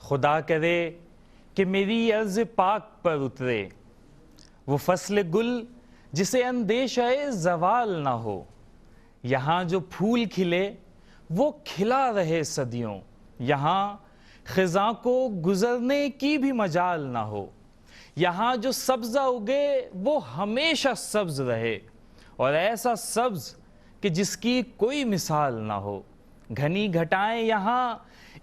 خدا کرے کہ میری عرض پاک پر اترے وہ فصل گل جسے اندیشہ زوال نہ ہو، یہاں جو پھول کھلے وہ کھلا رہے صدیوں، یہاں خزاں کو گزرنے کی بھی مجال نہ ہو، یہاں جو سبزہ اگے وہ ہمیشہ سبز رہے اور ایسا سبز کہ جس کی کوئی مثال نہ ہو۔ گھنی گھٹائیں یہاں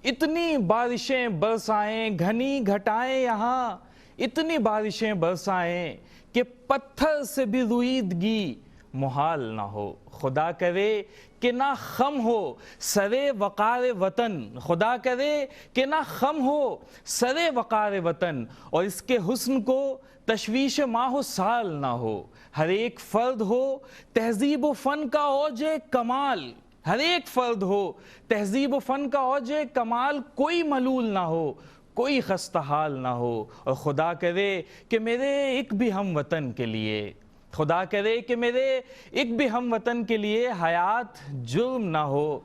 اتنی بارشیں برسائیں، گھنی گھٹائیں یہاں اتنی بارشیں برسائیں کہ پتھر سے بھی رویدگی محال نہ ہو۔ خدا کرے کہ نہ خم ہو سرے وقار وطن، خدا کرے کہ نہ خم ہو سرے وقار وطن، اور اس کے حسن کو تشویش ماہ و سال نہ ہو۔ ہر ایک فرد ہو تہذیب و فن کا اوج کمال، ہر ایک فرد ہو تہذیب و فن کا اوج کمال، کوئی ملول نہ ہو، کوئی خستہ حال نہ ہو۔ اور خدا کرے کہ میرے ایک بھی ہم وطن کے لیے، خدا کرے کہ میرے ایک بھی ہم وطن کے لیے حیات جرم نہ ہو،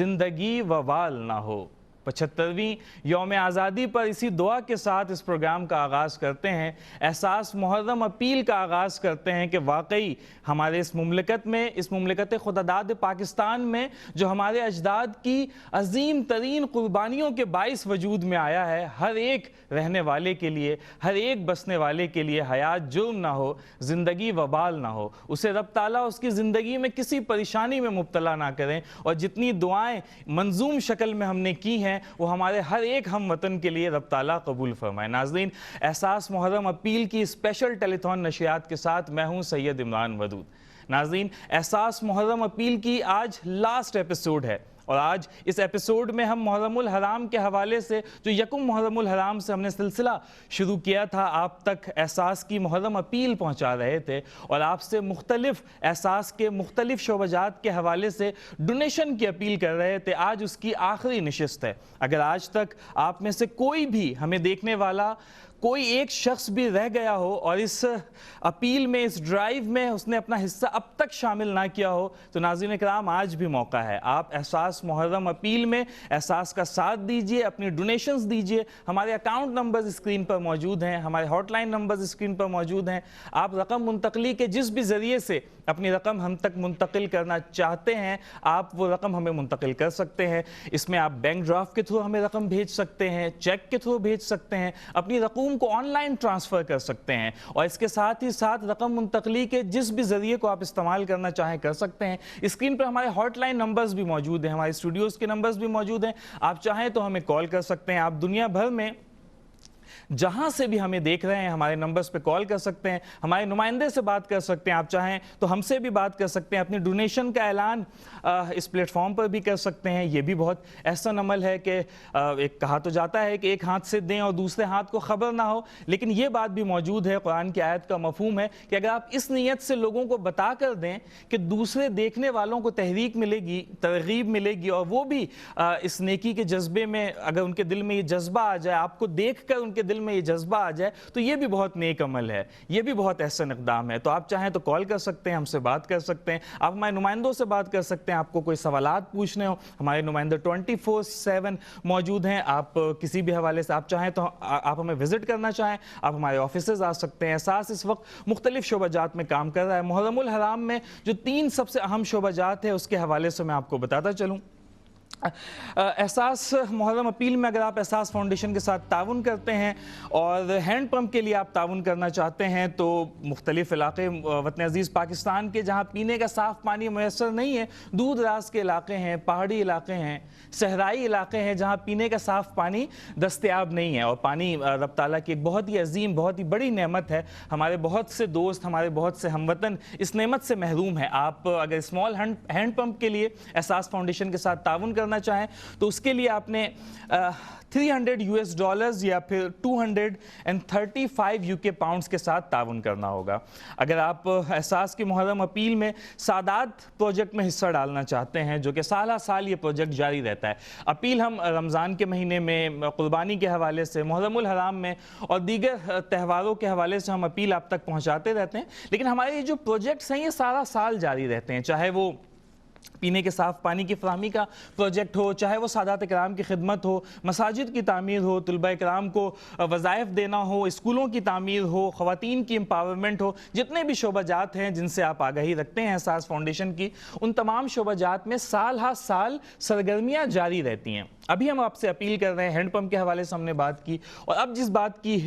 زندگی وبال نہ ہو۔ 75ویں یوم آزادی پر اسی دعا کے ساتھ اس پروگرام کا آغاز کرتے ہیں، احساس محرم اپیل کا آغاز کرتے ہیں کہ واقعی ہمارے اس مملکت میں، اس مملکت خداداد پاکستان میں جو ہمارے اجداد کی عظیم ترین قربانیوں کے باعث وجود میں آیا ہے، ہر ایک رہنے والے کے لیے، ہر ایک بسنے والے کے لیے حیات جرم نہ ہو، زندگی وبال نہ ہو، اسے رب تعالیٰ اس کی زندگی میں کسی پریشانی میں مبتلا نہ کریں، اور جتنی دعائیں منظوم شکل میں ہم نے کی ہیں وہ ہمارے ہر ایک ہم وطن کے لیے رب تعالیٰ قبول فرمائے۔ ناظرین، احساس محرم اپیل کی اسپیشل ٹیلی تھون نشریات کے ساتھ میں ہوں سید عمران ودود۔ ناظرین، احساس محرم اپیل کی آج لاسٹ ایپیسوڈ ہے، اور آج اس ایپیسوڈ میں ہم محرم الحرام کے حوالے سے، جو یکم محرم الحرام سے ہم نے سلسلہ شروع کیا تھا، آپ تک احساس کی محرم اپیل پہنچا رہے تھے اور آپ سے مختلف احساس کے مختلف شعبہ جات کے حوالے سے ڈونیشن کی اپیل کر رہے تھے۔ آج اس کی آخری نشست ہے۔ اگر آج تک آپ میں سے کوئی بھی ہمیں دیکھنے والا کوئی ایک شخص بھی رہ گیا ہو اور اس اپیل میں، اس ڈرائیو میں اس نے اپنا حصہ اب تک شامل نہ کیا ہو، تو ناظرین اکرام آج بھی موقع ہے۔ آپ احساس محرم اپیل میں احساس کا ساتھ دیجئے، اپنی ڈونیشنز دیجئے۔ ہمارے اکاؤنٹ نمبرز اسکرین پر موجود ہیں، ہمارے ہاٹ لائن نمبرز اسکرین پر موجود ہیں۔ آپ رقم منتقلی کے جس بھی ذریعے سے اپنی رقم ہم تک منتقل کرنا چاہتے ہیں، آپ وہ رقم ہمیں منتقل کر سکتے ہیں۔ اس میں آپ بینک ڈرافٹ کے تھرو ہمیں رقم بھیج سکتے ہیں، چیک کے تھرو بھیج سکتے ہیں، اپنی رقم کو آن لائن ٹرانسفر کر سکتے ہیں، اور اس کے ساتھ ہی ساتھ رقم منتقلی کے جس بھی ذریعے کو آپ استعمال کرنا چاہیں کر سکتے ہیں۔ اسکرین پر ہمارے ہاٹ لائن نمبرز بھی موجود ہیں، ہمارے اسٹوڈیوز کے نمبرز بھی موجود ہیں۔ آپ چاہیں تو ہمیں کال کر سکتے ہیں۔ آپ دنیا بھر میں جہاں سے بھی ہمیں دیکھ رہے ہیں ہمارے نمبرز پہ کال کر سکتے ہیں، ہمارے نمائندے سے بات کر سکتے ہیں، آپ چاہیں تو ہم سے بھی بات کر سکتے ہیں، اپنی ڈونیشن کا اعلان اس پلیٹ فارم پر بھی کر سکتے ہیں۔ یہ بھی بہت احسن عمل ہے کہ ایک کہا تو جاتا ہے کہ ایک ہاتھ سے دیں اور دوسرے ہاتھ کو خبر نہ ہو، لیکن یہ بات بھی موجود ہے، قرآن کی آیت کا مفہوم ہے کہ اگر آپ اس نیت سے لوگوں کو بتا کر دیں کہ دوسرے دیکھنے والوں کو تحریک ملے گی، ترغیب ملے گی، اور وہ بھی اس نیکی کے جذبے میں اگر ان کے دل میں یہ جذبہ آ جائے، آپ کو دیکھ کر ان کے دل میں یہ جذبہ آ جائے، تو یہ بھی بہت نیک عمل ہے، یہ بھی بہت احسن اقدام ہے۔ تو آپ چاہیں تو کال کر سکتے ہیں، ہم سے بات کر سکتے ہیں، آپ ہمارے نمائندوں سے بات کر سکتے ہیں، آپ کو کوئی سوالات پوچھنے ہو، ہمارے نمائندے 24/7 موجود ہیں۔ آپ کسی بھی حوالے سے آپ چاہیں تو آپ ہمیں وزٹ کرنا چاہیں، آپ ہمارے آفیسز آ سکتے ہیں۔ احساس اس وقت مختلف شعبہ جات میں کام کر رہا ہے۔ محرم الحرام میں جو 3 سب سے اہم شعبہ جات ہیں اس کے حوالے سے میں آپ کو بتاتا چلوں۔ احساس محرم اپیل میں اگر آپ احساس فاؤنڈیشن کے ساتھ تعاون کرتے ہیں اور ہینڈ پمپ کے لیے آپ تعاون کرنا چاہتے ہیں، تو مختلف علاقے وطن عزیز پاکستان کے جہاں پینے کا صاف پانی میسر نہیں ہے، دور دراز کے علاقے ہیں، پہاڑی علاقے ہیں، صحرائی علاقے ہیں جہاں پینے کا صاف پانی دستیاب نہیں ہے، اور پانی رب تعالیٰ کی ایک بہت ہی عظیم، بہت ہی بڑی نعمت ہے۔ ہمارے بہت سے دوست، ہمارے بہت سے ہم وطن اس نعمت سے محروم ہیں۔ آپ اگر اسمال ہینڈ پمپ کے لیے احساس فاؤنڈیشن کے ساتھ تعاون کرنا چاہیں تو اس کے لیے آپ نے $300 یا پھر 235 UK پاؤنڈز کے ساتھ تعاون کرنا ہوگا۔ اگر آپ احساس کی محرم اپیل میں سادات پروجیکٹ میں حصہ ڈالنا چاہتے ہیں، جو کہ سالہ سال یہ پروجیکٹ جاری رہتا ہے، اپیل ہم رمضان کے مہینے میں قربانی کے حوالے سے، محرم الحرام میں اور دیگر تہواروں کے حوالے سے ہم اپیل آپ تک پہنچاتے رہتے ہیں، لیکن ہمارے یہ جو پروجیکٹس ہیں یہ سارا سال جاری رہتے ہیں، چاہے وہ پینے کے صاف پانی کی فراہمی کا پروجیکٹ ہو، چاہے وہ سادات کرام کی خدمت ہو، مساجد کی تعمیر ہو، طلباء کرام کو وظائف دینا ہو، اسکولوں کی تعمیر ہو، خواتین کی امپاورمنٹ ہو، جتنے بھی شعبہ جات ہیں جن سے آپ آگاہی رکھتے ہیں احساس فاؤنڈیشن کی، ان تمام شعبہ جات میں سال ہر سال سرگرمیاں جاری رہتی ہیں۔ ابھی ہم آپ سے اپیل کر رہے ہیں، ہینڈ پمپ کے حوالے سے ہم نے بات کی، اور اب جس بات کی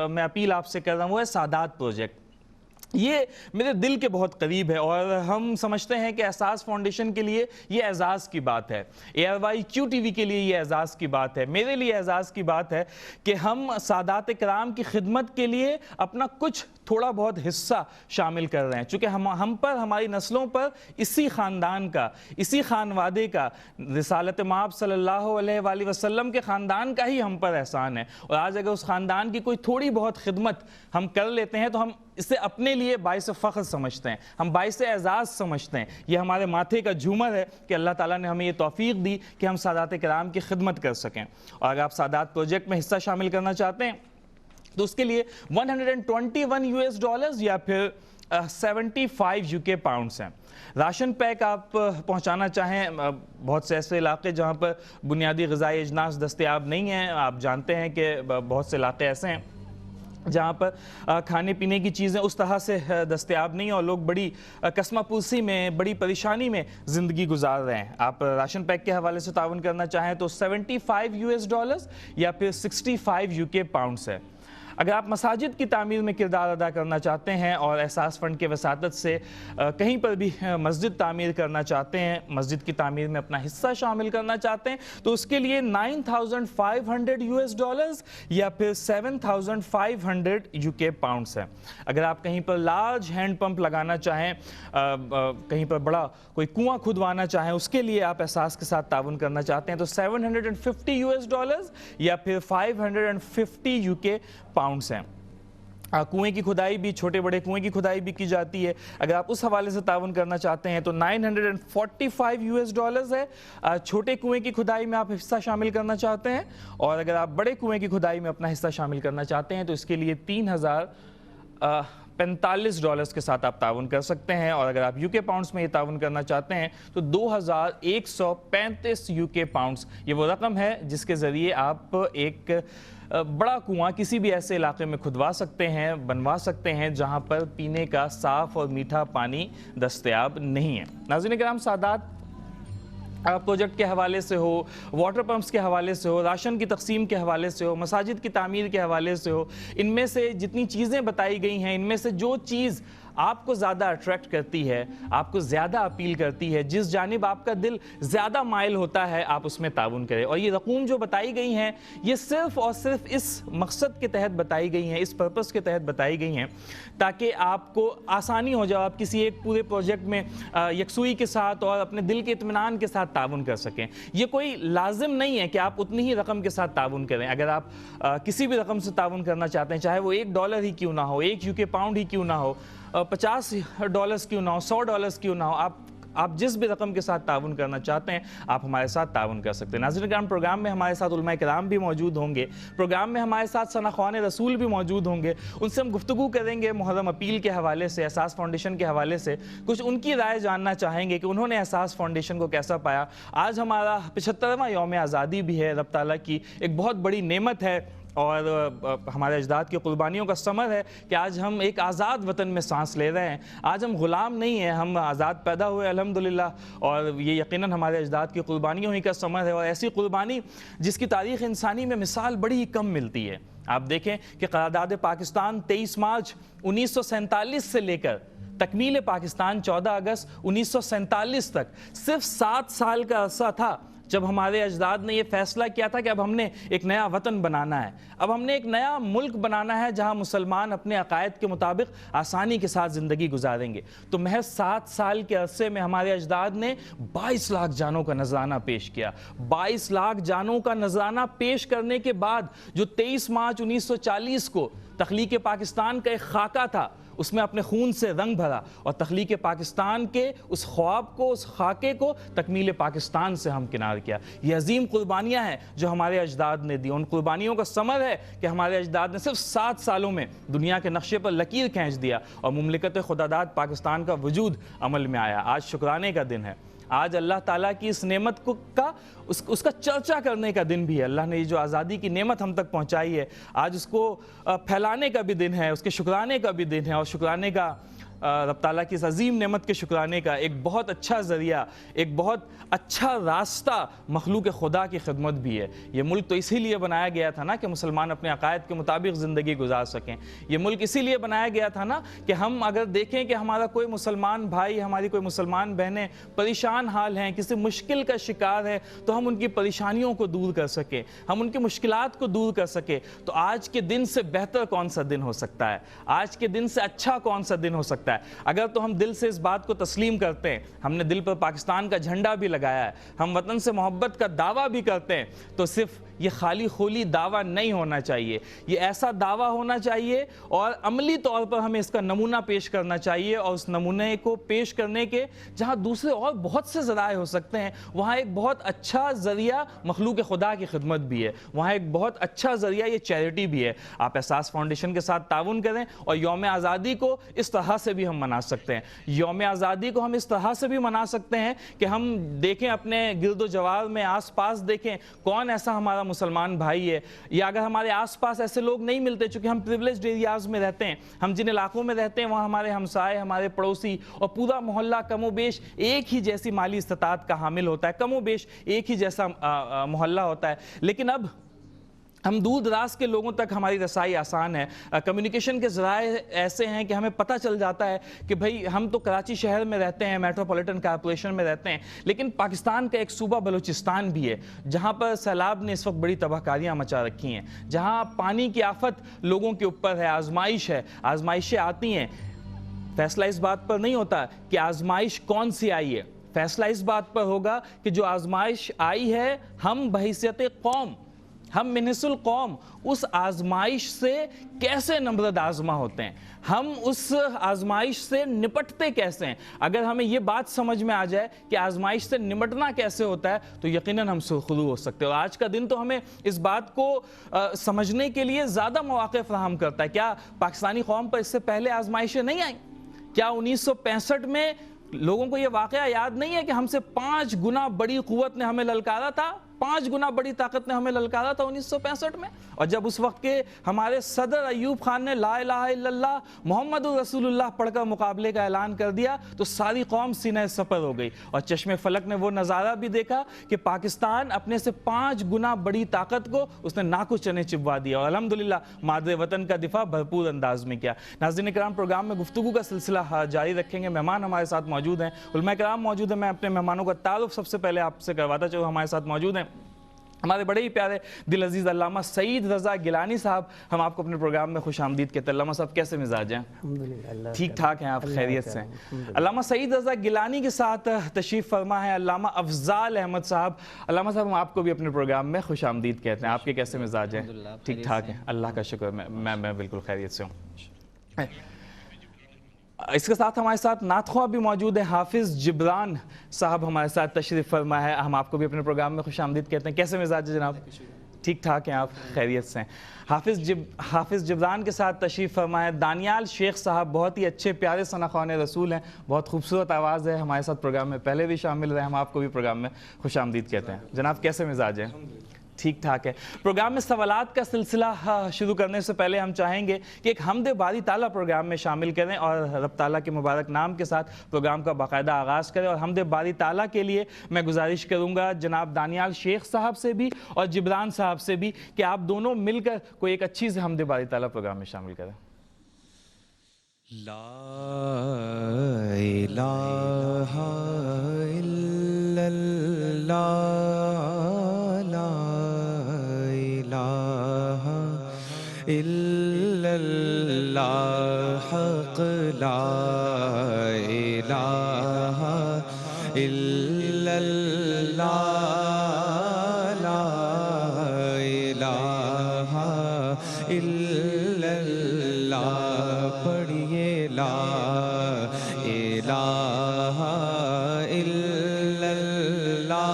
میں اپیل آپ سے کر رہا ہوں وہ ہے سادات پروجیکٹ۔ یہ میرے دل کے بہت قریب ہے اور ہم سمجھتے ہیں کہ احساس فاؤنڈیشن کے لیے یہ اعزاز کی بات ہے، ARY-Q TV کے لیے یہ اعزاز کی بات ہے، میرے لیے اعزاز کی بات ہے کہ ہم سادات کرام کی خدمت کے لیے اپنا کچھ تھوڑا بہت حصہ شامل کر رہے ہیں، چونکہ ہم پر، ہماری نسلوں پر اسی خاندان کا، اسی خانوادے کا، رسالت مآب صلی اللہ علیہ وآلہ وسلم کے خاندان کا ہی ہم پر احسان ہے، اور آج اگر اس خاندان کی کوئی تھوڑی بہت خدمت ہم کر لیتے ہیں تو ہم اسے اپنے لیے باعث فخر سمجھتے ہیں، ہم باعث اعزاز سمجھتے ہیں۔ یہ ہمارے ماتھے کا جھومر ہے کہ اللہ تعالیٰ نے ہمیں یہ توفیق دی کہ ہم سادات کرام کی خدمت کر سکیں، اور اگر آپ سادات پروجیکٹ میں حصہ شامل کرنا چاہتے ہیں تو اس کے لیے $121 یا پھر 75 UK پاؤنڈز ہیں۔ راشن پیک آپ پہنچانا چاہیں، بہت سے ایسے علاقے جہاں پر بنیادی غذائی اجناس دستیاب نہیں ہیں، آپ جانتے ہیں کہ بہت سے علاقے ایسے ہیں جہاں پر کھانے پینے کی چیزیں اس طرح سے دستیاب نہیں اور لوگ بڑی کسمہ پرسی میں، بڑی پریشانی میں زندگی گزار رہے ہیں۔ آپ راشن پیک کے حوالے سے تعاون کرنا چاہیں تو $75 یا پھر 65 UK پاؤنڈز ہے۔ اگر آپ مساجد کی تعمیر میں کردار ادا کرنا چاہتے ہیں اور احساس فنڈ کے وساطت سے کہیں پر بھی مسجد تعمیر کرنا چاہتے ہیں، مسجد کی تعمیر میں اپنا حصہ شامل کرنا چاہتے ہیں تو اس کے لیے $9,500 یا پھر 7,500 UK پاؤنڈز ہے۔ اگر آپ کہیں پر لارج ہینڈ پمپ لگانا چاہیں، کہیں پر بڑا کوئی کنواں کھدوانا چاہیں، اس کے لیے آپ احساس کے ساتھ تعاون کرنا چاہتے ہیں تو $750 یا پھر 550 UK پاؤنڈز ہیں۔ کنویں کی کھدائی بھی، چھوٹے بڑے کنویں کی کھدائی بھی کی جاتی ہے، اگر آپ اس حوالے سے تعاون کرنا چاہتے ہیں تو $945 ہے۔ چھوٹے کنویں کی کھدائی میں آپ حصہ شامل کرنا چاہتے ہیں، اور اگر آپ بڑے کنویں کی کھدائی میں اپنا حصہ شامل کرنا چاہتے ہیں تو اس کے لیے $3,045 کے ساتھ آپ تعاون کر سکتے ہیں، اور اگر آپ UK پاؤنڈز میں یہ تعاون کرنا چاہتے ہیں تو 2,135 UK پاؤنڈز یہ وہ رقم ہے جس کے ذریعے آپ ایک بڑا کنواں کسی بھی ایسے علاقے میں کھدوا سکتے ہیں، بنوا سکتے ہیں جہاں پر پینے کا صاف اور میٹھا پانی دستیاب نہیں ہے۔ ناظرین کرام، سادات پروجیکٹ کے حوالے سے ہو، واٹر پمپس کے حوالے سے ہو، راشن کی تقسیم کے حوالے سے ہو، مساجد کی تعمیر کے حوالے سے ہو، ان میں سے جتنی چیزیں بتائی گئی ہیں، ان میں سے جو چیز آپ کو زیادہ اٹریکٹ کرتی ہے، آپ کو زیادہ اپیل کرتی ہے، جس جانب آپ کا دل زیادہ مائل ہوتا ہے، آپ اس میں تعاون کریں۔ اور یہ رقوم جو بتائی گئی ہیں یہ صرف اور صرف اس مقصد کے تحت بتائی گئی ہیں، اس پرپس کے تحت بتائی گئی ہیں تاکہ آپ کو آسانی ہو جائے، آپ کسی ایک پورے پروجیکٹ میں یکسوئی کے ساتھ اور اپنے دل کے اطمینان کے ساتھ تعاون کر سکیں۔ یہ کوئی لازم نہیں ہے کہ آپ اتنی ہی رقم کے ساتھ تعاون کریں۔ اگر آپ کسی بھی رقم سے تعاون کرنا چاہتے ہیں، چاہے وہ $1 ہی کیوں نہ ہو، 1 UK پاؤنڈ ہی کیوں نہ ہو، $50 کیوں نہ ہو، $100 کیوں نہ ہو، آپ جس بھی رقم کے ساتھ تعاون کرنا چاہتے ہیں آپ ہمارے ساتھ تعاون کر سکتے ہیں۔ ناظرین کرام، پروگرام میں ہمارے ساتھ علماء کرام بھی موجود ہوں گے، پروگرام میں ہمارے ساتھ ثناخوان رسول بھی موجود ہوں گے، ان سے ہم گفتگو کریں گے محرم اپیل کے حوالے سے، احساس فاؤنڈیشن کے حوالے سے، کچھ ان کی رائے جاننا چاہیں گے کہ انہوں نے احساس فاؤنڈیشن کو کیسا پایا۔ آج ہمارا 75واں یوم آزادی بھی ہے، رب تعالیٰ کی ایک بہت بڑی نعمت ہے اور ہمارے اجداد کی قربانیوں کا ثمر ہے کہ آج ہم ایک آزاد وطن میں سانس لے رہے ہیں۔ آج ہم غلام نہیں ہیں، ہم آزاد پیدا ہوئے الحمدللہ، اور یہ یقیناً ہمارے اجداد کی قربانیوں ہی کا ثمر ہے، اور ایسی قربانی جس کی تاریخ انسانی میں مثال بڑی ہی کم ملتی ہے۔ آپ دیکھیں کہ قرارداد پاکستان 23 مارچ 1947 سے لے کر تکمیل پاکستان 14 اگست 1947 تک صرف 7 سال کا عرصہ تھا جب ہمارے اجداد نے یہ فیصلہ کیا تھا کہ اب ہم نے ایک نیا وطن بنانا ہے، اب ہم نے ایک نیا ملک بنانا ہے جہاں مسلمان اپنے عقائد کے مطابق آسانی کے ساتھ زندگی گزاریں گے۔ تو محض 7 سال کے عرصے میں ہمارے اجداد نے 22 لاکھ جانوں کا نذرانہ پیش کیا۔ 22 لاکھ جانوں کا نذرانہ پیش کرنے کے بعد جو 23 مارچ 1940 کو تخلیق پاکستان کا ایک خاکہ تھا، اس میں اپنے خون سے رنگ بھرا اور تخلیق پاکستان کے اس خواب کو، اس خاکے کو تکمیل پاکستان سے ہمکنار کیا۔ یہ عظیم قربانیاں ہیں جو ہمارے اجداد نے دی، ان قربانیوں کا ثمر ہے کہ ہمارے اجداد نے صرف 7 سالوں میں دنیا کے نقشے پر لکیر کھینچ دیا اور مملکت خداداد پاکستان کا وجود عمل میں آیا۔ آج شکرانے کا دن ہے، آج اللہ تعالیٰ کی اس نعمت اس کا چرچا کرنے کا دن بھی ہے. اللہ نے یہ جو آزادی کی نعمت ہم تک پہنچائی ہے, آج اس کو پھیلانے کا بھی دن ہے, اس کے شکرانے کا بھی دن ہے, اور شکرانے کا رب تعالیٰ کی اس عظیم نعمت کے شکرانے کا ایک بہت اچھا ذریعہ, ایک بہت اچھا راستہ مخلوق خدا کی خدمت بھی ہے. یہ ملک تو اسی لیے بنایا گیا تھا نا کہ مسلمان اپنے عقائد کے مطابق زندگی گزار سکیں. یہ ملک اسی لیے بنایا گیا تھا نا کہ ہم اگر دیکھیں کہ ہمارا کوئی مسلمان بھائی, ہماری کوئی مسلمان بہنیں پریشان حال ہیں, کسی مشکل کا شکار ہے, تو ہم ان کی پریشانیوں کو دور کر سکیں, ہم ان کی مشکلات کو دور کر سکیں. تو آج کے دن سے بہتر کون سا دن ہو سکتا ہے, آج کے دن سے اچھا کون سا دن ہو سکتا ہے. اگر تو ہم دل سے اس بات کو تسلیم کرتے ہیں, ہم نے دل پر پاکستان کا جھنڈا بھی لگایا ہے, ہم وطن سے محبت کا دعویٰ بھی کرتے ہیں, تو صرف یہ خالی خولی دعویٰ نہیں ہونا چاہیے, یہ ایسا دعویٰ ہونا چاہیے اور عملی طور پر ہمیں اس کا نمونہ پیش کرنا چاہیے. اور اس نمونے کو پیش کرنے کے جہاں دوسرے اور بہت سے ذرائع ہو سکتے ہیں, وہاں ایک بہت اچھا ذریعہ مخلوق خدا کی خدمت بھی ہے, وہاں ایک بہت اچھا ذریعہ یہ چیریٹی بھی ہے. آپ احساس فاؤنڈیشن کے ساتھ تعاون کریں, اور یوم آزادی کو اس طرح سے بھی ہم منا سکتے ہیں. یوم آزادی کو ہم اس طرح سے بھی منا سکتے ہیں کہ ہم دیکھیں اپنے گرد و جوار میں آس پاس دیکھیں کون ایسا ہمارا مسلمان بھائی ہے, یا اگر ہمارے آس پاس ایسے لوگ نہیں ملتے, چونکہ ہم پریویلیجڈ ایریاز میں رہتے ہیں, ہم جن علاقوں میں رہتے ہیں وہاں ہمارے ہمسائے, ہمارے پڑوسی اور پورا محلہ کم و بیش ایک ہی جیسی مالی استطاعت کا حامل ہوتا ہے, کم و بیش ایک ہی جیسا محلہ ہوتا ہے. لیکن اب ہم دور دراز کے لوگوں تک ہماری رسائی آسان ہے, کمیونیکیشن کے ذرائع ایسے ہیں کہ ہمیں پتہ چل جاتا ہے کہ بھئی ہم تو کراچی شہر میں رہتے ہیں, میٹروپولیٹن کارپوریشن میں رہتے ہیں, لیکن پاکستان کا ایک صوبہ بلوچستان بھی ہے جہاں پر سیلاب نے اس وقت بڑی تباہ کاریاں مچا رکھی ہیں, جہاں پانی کی آفت لوگوں کے اوپر ہے, آزمائش ہے, آزمائشیں آتی ہیں. فیصلہ اس بات پر نہیں ہوتا کہ آزمائش کون سی آئی ہے, فیصلہ اس بات پر ہوگا کہ جو آزمائش آئی ہے, ہم بحیثیت قوم, ہم منحص القوم اس آزمائش سے کیسے نمرد آزما ہوتے ہیں, ہم اس آزمائش سے نپٹتے کیسے ہیں. اگر ہمیں یہ بات سمجھ میں آ جائے کہ آزمائش سے نمٹنا کیسے ہوتا ہے, تو یقیناً ہم سرخرو ہو سکتے ہیں. اور آج کا دن تو ہمیں اس بات کو سمجھنے کے لیے زیادہ مواقع فراہم کرتا ہے. کیا پاکستانی قوم پر اس سے پہلے آزمائشیں نہیں آئیں؟ کیا 1965 میں لوگوں کو یہ واقعہ یاد نہیں ہے کہ ہم سے 5 گنا بڑی قوت نے ہمیں للکارا تھا, 5 گنا بڑی طاقت نے ہمیں للکارا تھا 1965 میں. اور جب اس وقت کے ہمارے صدر ایوب خان نے لا الہ الا اللہ محمد رسول اللہ پڑھ کر مقابلے کا اعلان کر دیا, تو ساری قوم سینہ سپر ہو گئی, اور چشم فلک نے وہ نظارہ بھی دیکھا کہ پاکستان اپنے سے 5 گنا بڑی طاقت کو اس نے ناکو چنے چبوا دیا, اور الحمدللہ مادر وطن کا دفاع بھرپور انداز میں کیا. ناظرین کرام, پروگرام میں گفتگو کا سلسلہ جاری رکھیں گے. مہمان ہمارے ساتھ موجود ہیں, علماء کرام موجود ہیں. میں اپنے مہمانوں کا تعارف سب سے پہلے آپ سے کرواتا چاہوں. ہمارے ساتھ موجود ہیں ہمارے بڑے ہی پیارے دل عزیز علامہ سعید رضا گیلانی صاحب. ہم آپ کو اپنے پروگرام میں خوش آمدید کہتے ہیں. علامہ صاحب کیسے مزاج ہیں؟ الحمدللہ ٹھیک ٹھاک ہیں آپ؟ خیریت سے ہیں؟ علامہ سعید رضا گیلانی کے ساتھ تشریف فرما ہے علامہ افضال احمد صاحب. علامہ صاحب ہم آپ کو بھی اپنے پروگرام میں خوش آمدید کہتے ہیں. آپ کے کیسے مزاج ہیں؟ ٹھیک ٹھاک ہیں, اللہ کا شکر. میں بالکل خیریت سے ہوں. اس کے ساتھ ہمارے ساتھ نعت خواہ بھی موجود ہیں, حافظ جبران صاحب ہمارے ساتھ تشریف فرما ہے. ہم آپ کو بھی اپنے پروگرام میں خوش آمدید کہتے ہیں. کیسے مزاج ہے جناب؟ ٹھیک ٹھاک ہیں آپ؟ خیریت سے ہیں. حافظ جبران کے ساتھ تشریف فرما ہے دانیال شیخ صاحب. بہت ہی اچھے پیارے ثنا خوان رسول ہیں, بہت خوبصورت آواز ہے. ہمارے ساتھ پروگرام میں پہلے بھی شامل رہے. ہم آپ کو بھی پروگرام میں خوش آمدید کہتے ہیں. جناب کیسے مزاج ہے؟ ٹھیک ٹھاک ہے. پروگرام میں سوالات کا سلسلہ شروع کرنے سے پہلے ہم چاہیں گے کہ ایک حمد باری تعالیٰ پروگرام میں شامل کریں, اور رب تعالیٰ کے مبارک نام کے ساتھ پروگرام کا باقاعدہ آغاز کریں. اور حمد باری تعالیٰ کے لیے میں گزارش کروں گا جناب دانیال شیخ صاحب سے بھی اور جبران صاحب سے بھی کہ آپ دونوں مل کر کوئی ایک اچھی سے حمد باری تعالیٰ پروگرام میں شامل کریں. لا الہ الا اللہ, الا اللہ, حق لا الہ الا اللہ, لا الہ الا اللہ. پڑھیے لا الہ الا اللہ,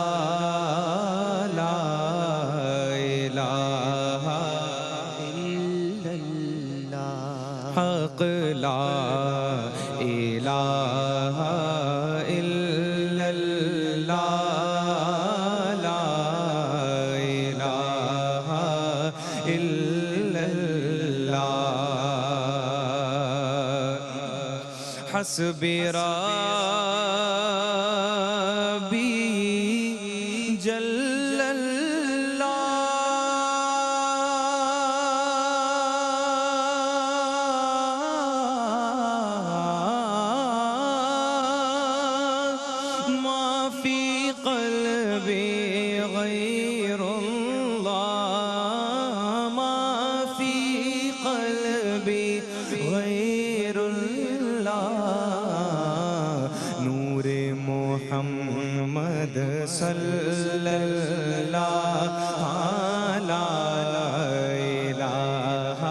لا الہ حق لا الہ الا اللہ. حسبی ربی جل اللہ ما فی قلبی غیر اللہ ما فی قلبی غیر اللہ نور محمد صلی اللہ لا الہ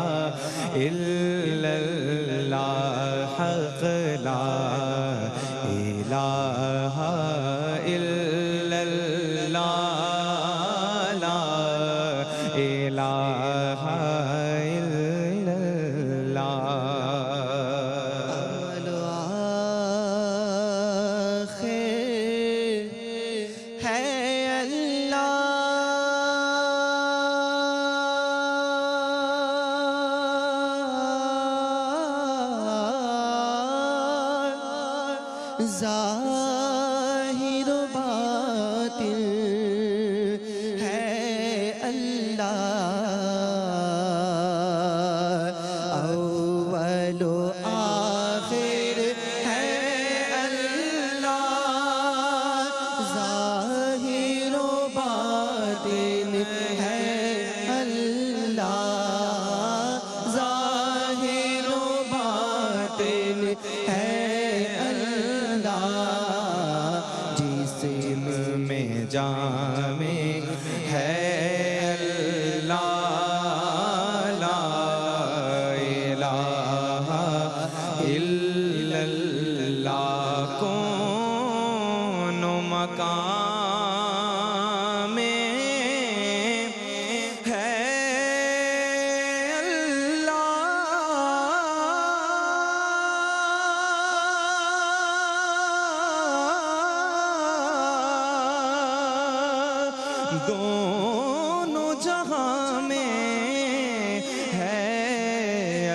الا اللہ حق لا الہ الا اللہ لا الہ الا اللہ ظاہر و باطن ہے اللہ اول و آخر ہے اللہ ظاہر و باطن ہے اللہ ظاہر و باطن ہے جسم میں جامع ہے اللہ لا الہ الا اللہ کون و مقام میں ہے دونوں جہاں میں ہے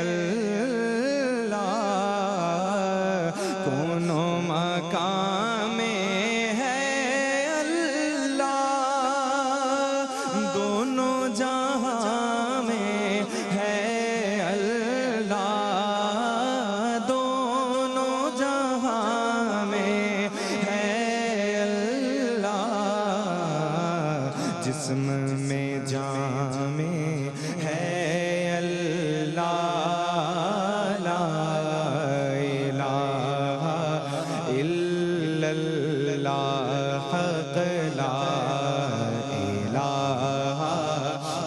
اللہ کونوں مقام میں ہے اللہ دونوں جہاں میں ہے اللہ دونوں جہاں میں ہے جسم میں جامع ہے اللہ لا الہ الا اللہ حق لا الہ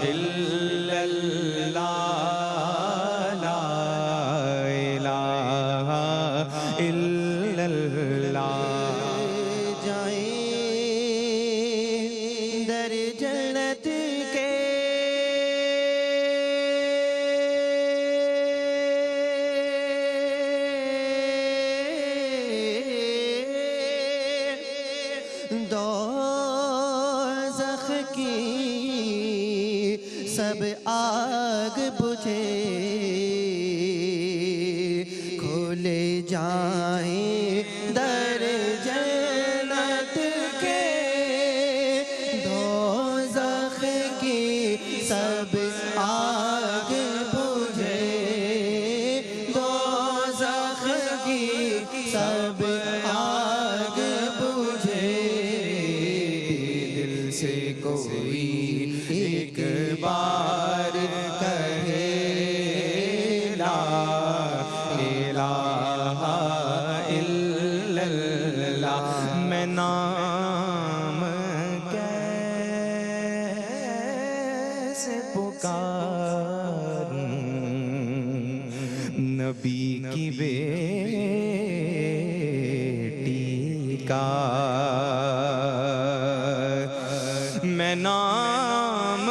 الا اللہ لا الہ الا اللہ جائیں در جنت کے دوزخ کی سب آگ بجھے کھولے جائیں در جنت کے دوزخ کی سب آگ بجھے دوزخ کی سب آگ بجھے دل سے کوئی ایک بار کہے لا الہ الا اللہ میں نام کیسے پکاروں نبی کی بیٹی کا میں نام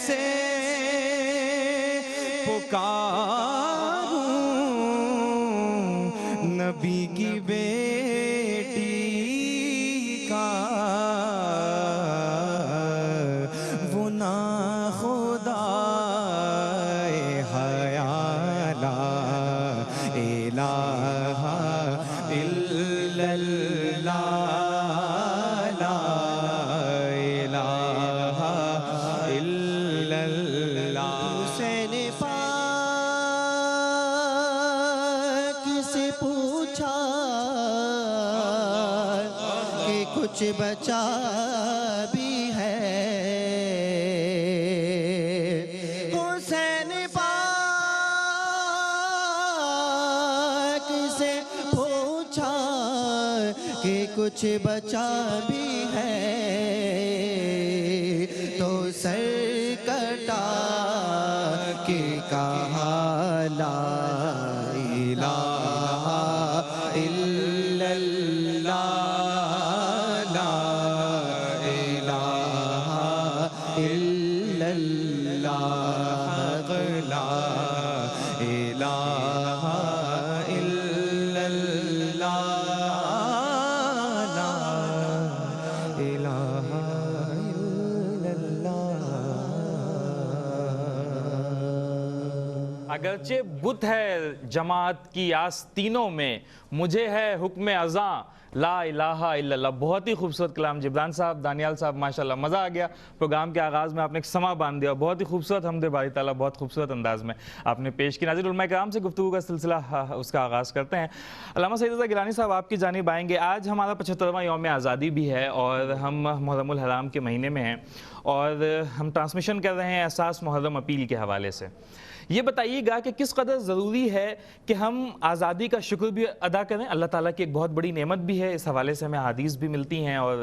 کیسے پکاروں نبی کی بیٹی کا کچھ بچا بھی ہے حسین پاک سے پوچھا کہ کچھ بچا بھی ہے تو سر کٹا کہ کہا لا الہ الا اللہ لا الہ الا اللہ لا الہ الا اللہ لا الہ الا اللہ. اگرچہ بت ہے جماعت کی آستینوں میں، مجھے ہے حکم ازاں لا الہ الا اللہ. بہت ہی خوبصورت کلام جبران صاحب، دانیال صاحب، ماشاءاللہ مزہ آ گیا. پروگرام کے آغاز میں آپ نے ایک سما باندھ دیا، بہت ہی خوبصورت حمد باری تعالیٰ بہت خوبصورت انداز میں آپ نے پیش کی. ناظرین علماء کرام سے گفتگو کا سلسلہ اس کا آغاز کرتے ہیں. علامہ سید رضا گیلانی صاحب آپ کی جانب آئیں گے. آج ہمارا 75واں یوم آزادی بھی ہے اور ہم محرم الحرام کے مہینے میں ہیں اور ہم ٹرانسمیشن کر رہے ہیں احساس محرم اپیل کے حوالے سے. یہ بتائیے گا کہ کس قدر ضروری ہے کہ ہم آزادی کا شکر بھی ادا کریں. اللہ تعالیٰ کی ایک بہت بڑی نعمت بھی ہے، اس حوالے سے ہمیں احادیث بھی ملتی ہیں اور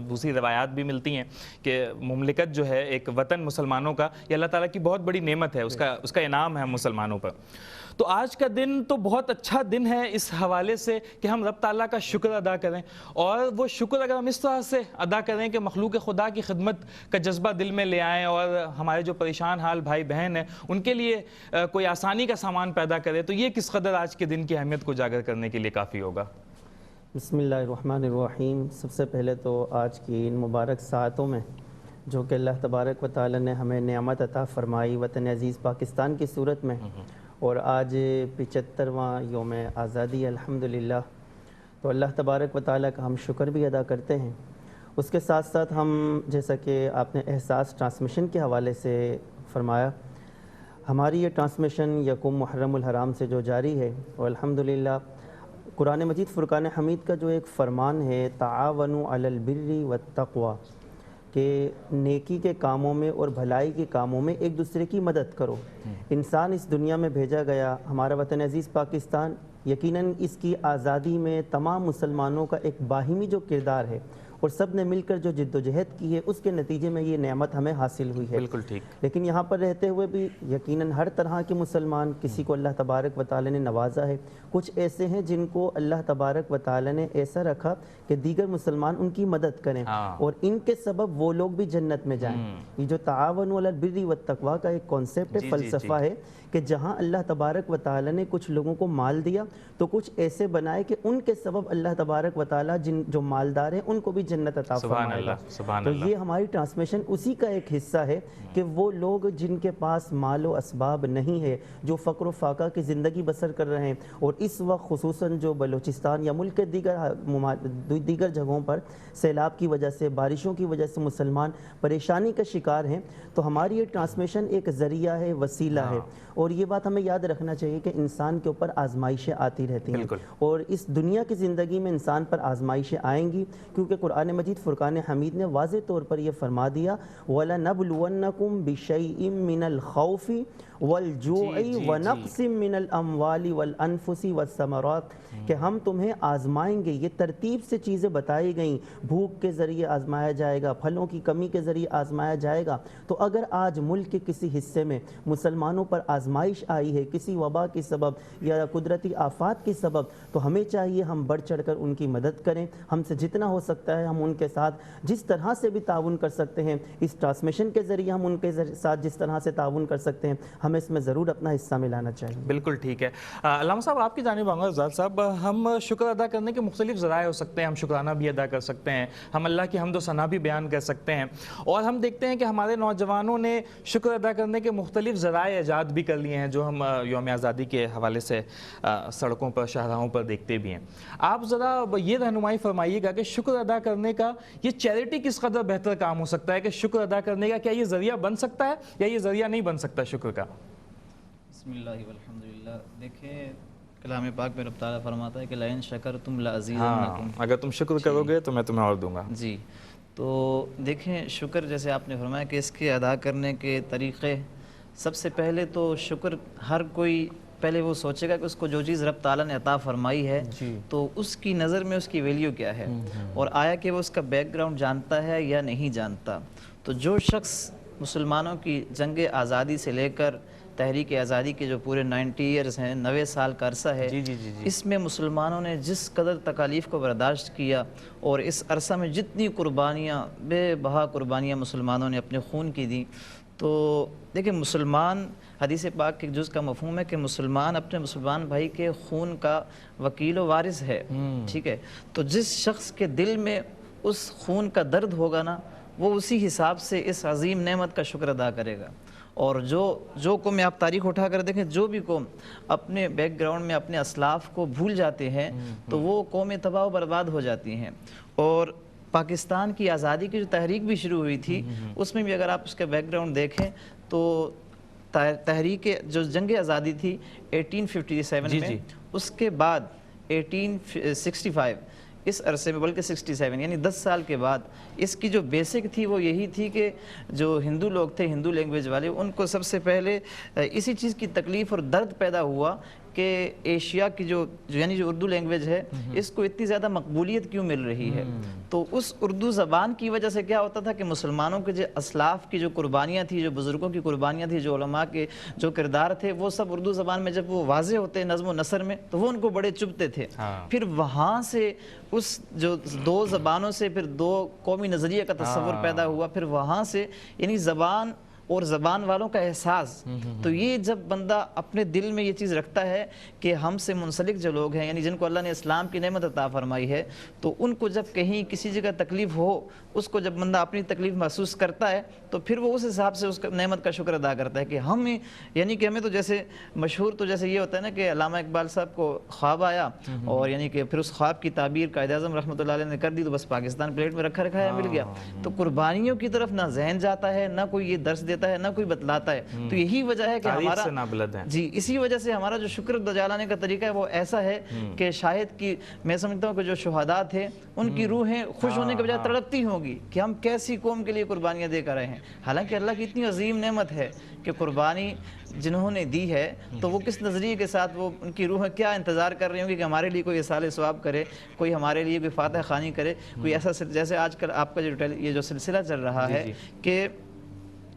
دوسری روایات بھی ملتی ہیں کہ مملکت جو ہے ایک وطن مسلمانوں کا، یہ اللہ تعالیٰ کی بہت بڑی نعمت ہے، اس کا انعام ہے مسلمانوں پر. تو آج کا دن تو بہت اچھا دن ہے اس حوالے سے کہ ہم رب تعالیٰ کا شکر ادا کریں، اور وہ شکر اگر ہم اس طرح سے ادا کریں کہ مخلوق خدا کی خدمت کا جذبہ دل میں لے آئیں اور ہمارے جو پریشان حال بھائی بہن ہیں ان کے لیے کوئی آسانی کا سامان پیدا کرے، تو یہ کس قدر آج کے دن کی اہمیت کو اجاگر کرنے کے لیے کافی ہوگا. بسم اللہ الرحمن الرحیم. سب سے پہلے تو آج کی ان مبارک ساعتوں میں جو کہ اللہ تبارک و تعالی نے ہمیں نعمت عطا فرمائی وطن عزیز پاکستان کی صورت میں، اور آج 75واں یوم آزادی الحمدللہ، تو اللہ تبارک و تعالی کا ہم شکر بھی ادا کرتے ہیں. اس کے ساتھ ساتھ ہم جیسا کہ آپ نے احساس ٹرانسمیشن کے حوالے سے فرمایا، ہماری یہ ٹرانسمیشن یکم محرم الحرام سے جو جاری ہے، اور الحمدللہ قرآن مجید فرقان حمید کا جو ایک فرمان ہے تعاونوا علی البر والتقوی، کہ نیکی کے کاموں میں اور بھلائی کے کاموں میں ایک دوسرے کی مدد کرو. انسان اس دنیا میں بھیجا گیا، ہمارا وطن عزیز پاکستان یقیناً اس کی آزادی میں تمام مسلمانوں کا ایک باہمی جو کردار ہے اور سب نے مل کر جو جد و جہد کی ہے، اس کے نتیجے میں یہ نعمت ہمیں حاصل ہوئی ہے. بالکل ٹھیک. لیکن یہاں پر رہتے ہوئے بھی یقیناً ہر طرح کے مسلمان، کسی کو اللہ تبارک و تعالی نے نوازا ہے، کچھ ایسے ہیں جن کو اللہ تبارک و تعالی نے ایسا رکھا کہ دیگر مسلمان ان کی مدد کریں اور ان کے سبب وہ لوگ بھی جنت میں جائیں. یہ جو تعاون علی البر والتقوی کا ایک کانسیپٹ ہے، فلسفہ ہے، کہ جہاں اللہ تبارک و تعالی نے کچھ لوگوں کو مال دیا تو کچھ ایسے بنائے کہ ان کے سبب اللہ تبارک و تعالی جو مالدار ہیں ان کو بھی جنت عطا فرمائے گا. تو یہ ہماری ٹرانسمیشن اسی کا ایک حصہ ہے کہ وہ لوگ جن کے پاس مال و اسباب نہیں ہے، جو فقر و فاقہ کی زندگی بسر کر رہے ہیں، اور اس وقت خصوصاً جو بلوچستان یا ملک کے دیگر جگہوں پر سیلاب کی وجہ سے، بارشوں کی وجہ سے مسلمان پریشانی کا شکار ہیں، تو ہماری یہ ٹرانسمیشن ایک ذریعہ ہے، وسیلہ ہے. اور یہ بات ہمیں یاد رکھنا چاہیے کہ انسان کے اوپر آزمائشیں آتی رہتی ہیں، اور اس دنیا کی زندگی میں انسان پر آزمائشیں آئیں گی، کیونکہ قرآن مجید فرقان حمید نے واضح طور پر یہ فرما دیا وَلَنَبْلُوَنَّكُمْ بِشَيْءٍ مِّنَ الْخَوْفِ وَالْجُوعِ وَنَقْصٍ مِّنَ الْأَمْوَالِ وَالْأَنفُسِ وَالثَّمَرَاتِ، کہ ہم تمہیں آزمائیں گے. یہ ترتیب سے چیزیں بتائی گئیں، بھوک کے ذریعے آزمایا جائے گا، پھلوں کی کمی کے ذریعے آزمایا جائے گا. تو اگر آج ملک کے کسی حصے میں مسلمانوں پر آزمائش آئی ہے کسی وبا کے سبب یا قدرتی آفات کے سبب، تو ہمیں چاہیے ہم بڑھ چڑھ کر ان کی مدد کریں. ہم سے جتنا ہو سکتا ہے ہم ان کے ساتھ جس طرح سے بھی تعاون کر سکتے ہیں، اس ٹرانسمیشن کے ذریعے ہم ان کے ساتھ جس طرح سے تعاون کر سکتے ہیں، ہمیں اس میں ضرور اپنا حصہ ملانا چاہیے. بالکل ٹھیک ہے. علامہ صاحب آپ کی جانب آؤں گا. زاد صاحب، ہم شکر ادا کرنے کے مختلف ذرائع ہو سکتے ہیں. ہم شکرانہ بھی ادا کر سکتے ہیں، ہم اللہ کی حمد و ثنا بھی بیان کر سکتے ہیں، اور ہم دیکھتے ہیں کہ ہمارے نوجوانوں نے شکر ادا کرنے کے مختلف ذرائع ایجاد بھی کر لیے ہیں جو ہم یوم آزادی کے حوالے سے سڑکوں پر، شاہراہوں پر دیکھتے بھی ہیں. آپ ذرا یہ رہنمائی فرمائیے گا کہ شکر ادا کرنے کا یہ چیریٹی کس قدر بہتر کام ہو سکتا ہے، کہ شکر ادا کرنے کا کیا یہ ذریعہ بن سکتا ہے یا یہ ذریعہ نہیں بن سکتا شکر کا؟ بسم اللہ والحمدللہ. دیکھیں کلام پاک میں رب تعالیٰ فرماتا ہے کہ لئن شکرتم ہاں لأزیدنکم. اگر تم شکر کرو گے تو میں تمہیں اور دوں گا. جی تو دیکھیں شکر جیسے آپ نے فرمایا کہ اس کے ادا کرنے کے طریقے، سب سے پہلے تو شکر ہر کوئی پہلے وہ سوچے گا کہ اس کو جو چیز رب تعالیٰ نے عطا فرمائی ہے تو اس کی نظر میں اس کی ویلیو کیا ہے، اور آیا کہ وہ اس کا بیک گراؤنڈ جانتا ہے یا نہیں جانتا. تو جو شخص مسلمانوں کی جنگ آزادی سے لے کر تحریک آزادی کے جو پورے 90 ایئرز ہیں، 90 سال کا عرصہ ہے، اس میں مسلمانوں نے جس قدر تکالیف کو برداشت کیا اور اس عرصہ میں جتنی قربانیاں، بے بہا قربانیاں مسلمانوں نے اپنے خون کی دیں، تو دیکھیں مسلمان، حدیث پاک کے جز کا مفہوم ہے کہ مسلمان اپنے مسلمان بھائی کے خون کا وکیل و وارث ہے. ٹھیک ہے، تو جس شخص کے دل میں اس خون کا درد ہوگا نا، وہ اسی حساب سے اس عظیم نعمت کا شکر ادا کرے گا. اور جو قوم میں آپ تاریخ اٹھا کر دیکھیں، جو بھی قوم اپنے بیک گراؤنڈ میں اپنے اسلاف کو بھول جاتے ہیں تو وہ قومیں تباہ و برباد ہو جاتی ہیں. اور پاکستان کی آزادی کی جو تحریک بھی شروع ہوئی تھی، اس میں بھی اگر آپ اس کے بیک گراؤنڈ دیکھیں تو تحریک جو جنگ آزادی تھی 1857 میں، اس کے بعد 1865 اس عرصے میں، بلکہ 67 یعنی 10 سال کے بعد، اس کی جو بیسک تھی وہ یہی تھی کہ جو ہندو لوگ تھے، ہندو لینگویج والے، ان کو سب سے پہلے اسی چیز کی تکلیف اور درد پیدا ہوا کہ ایشیا کی جو یعنی جو اردو لینگویج ہے، اس کو اتنی زیادہ مقبولیت کیوں مل رہی ہے. تو اس اردو زبان کی وجہ سے کیا ہوتا تھا کہ مسلمانوں کے جو اسلاف کی جو قربانیاں تھیں، جو بزرگوں کی قربانیاں تھیں، جو علماء کے جو کردار تھے، وہ سب اردو زبان میں جب وہ واضح ہوتے نظم و نثر میں تو وہ ان کو بڑے چبھتے تھے. پھر وہاں سے اس جو دو زبانوں سے پھر دو قومی نظریے کا تصور پیدا ہوا، پھر وہاں سے یعنی زبان اور زبان والوں کا احساس. تو یہ جب بندہ اپنے دل میں یہ چیز رکھتا ہے کہ ہم سے منسلک جو لوگ ہیں، یعنی جن کو اللہ نے اسلام کی نعمت عطا فرمائی ہے، تو ان کو جب کہیں کسی جگہ تکلیف ہو، اس کو جب بندہ اپنی تکلیف محسوس کرتا ہے تو پھر وہ اس حساب سے اس نعمت کا شکر ادا کرتا ہے کہ ہمیں، یعنی کہ ہمیں تو جیسے مشہور تو جیسے یہ ہوتا ہے نا کہ علامہ اقبال صاحب کو خواب آیا اور یعنی کہ پھر اس خواب کی تعبیر قائد اعظم رحمۃ اللہ علیہ نے کر دی تو بس پاکستان پلیٹ میں رکھا ہے، مل گیا. تو قربانیوں کی طرف نہ ذہن جاتا ہے، نہ کوئی یہ درس دیتا ہے، نہ کوئی بتلاتا ہے. تو یہی وجہ ہے کہ ہمارا جی اسی وجہ سے ہمارا جو شکر بجا لانے کا طریقہ ہے وہ ایسا ہے کہ شاید کہ میں سمجھتا ہوں کہ جو شہداء تھے ان کی روحیں خوش ہونے کے بجائے تڑپتی ہوں گی کہ ہم کیسی قوم کے لیے قربانیاں دے کر رہے ہیں. حالانکہ اللہ کی اتنی عظیم نعمت ہے کہ قربانی جنہوں نے دی ہے تو وہ کس نظریے کے ساتھ وہ ان کی روحیں کیا انتظار کر رہی ہوں گی کہ ہمارے لیے کوئی اصال ثواب کرے، کوئی ہمارے لیے کوئی فاتح خوانی کرے، کوئی ایسا جیسے آج کل آپ کا یہ جو سلسلہ چل رہا ہے کہ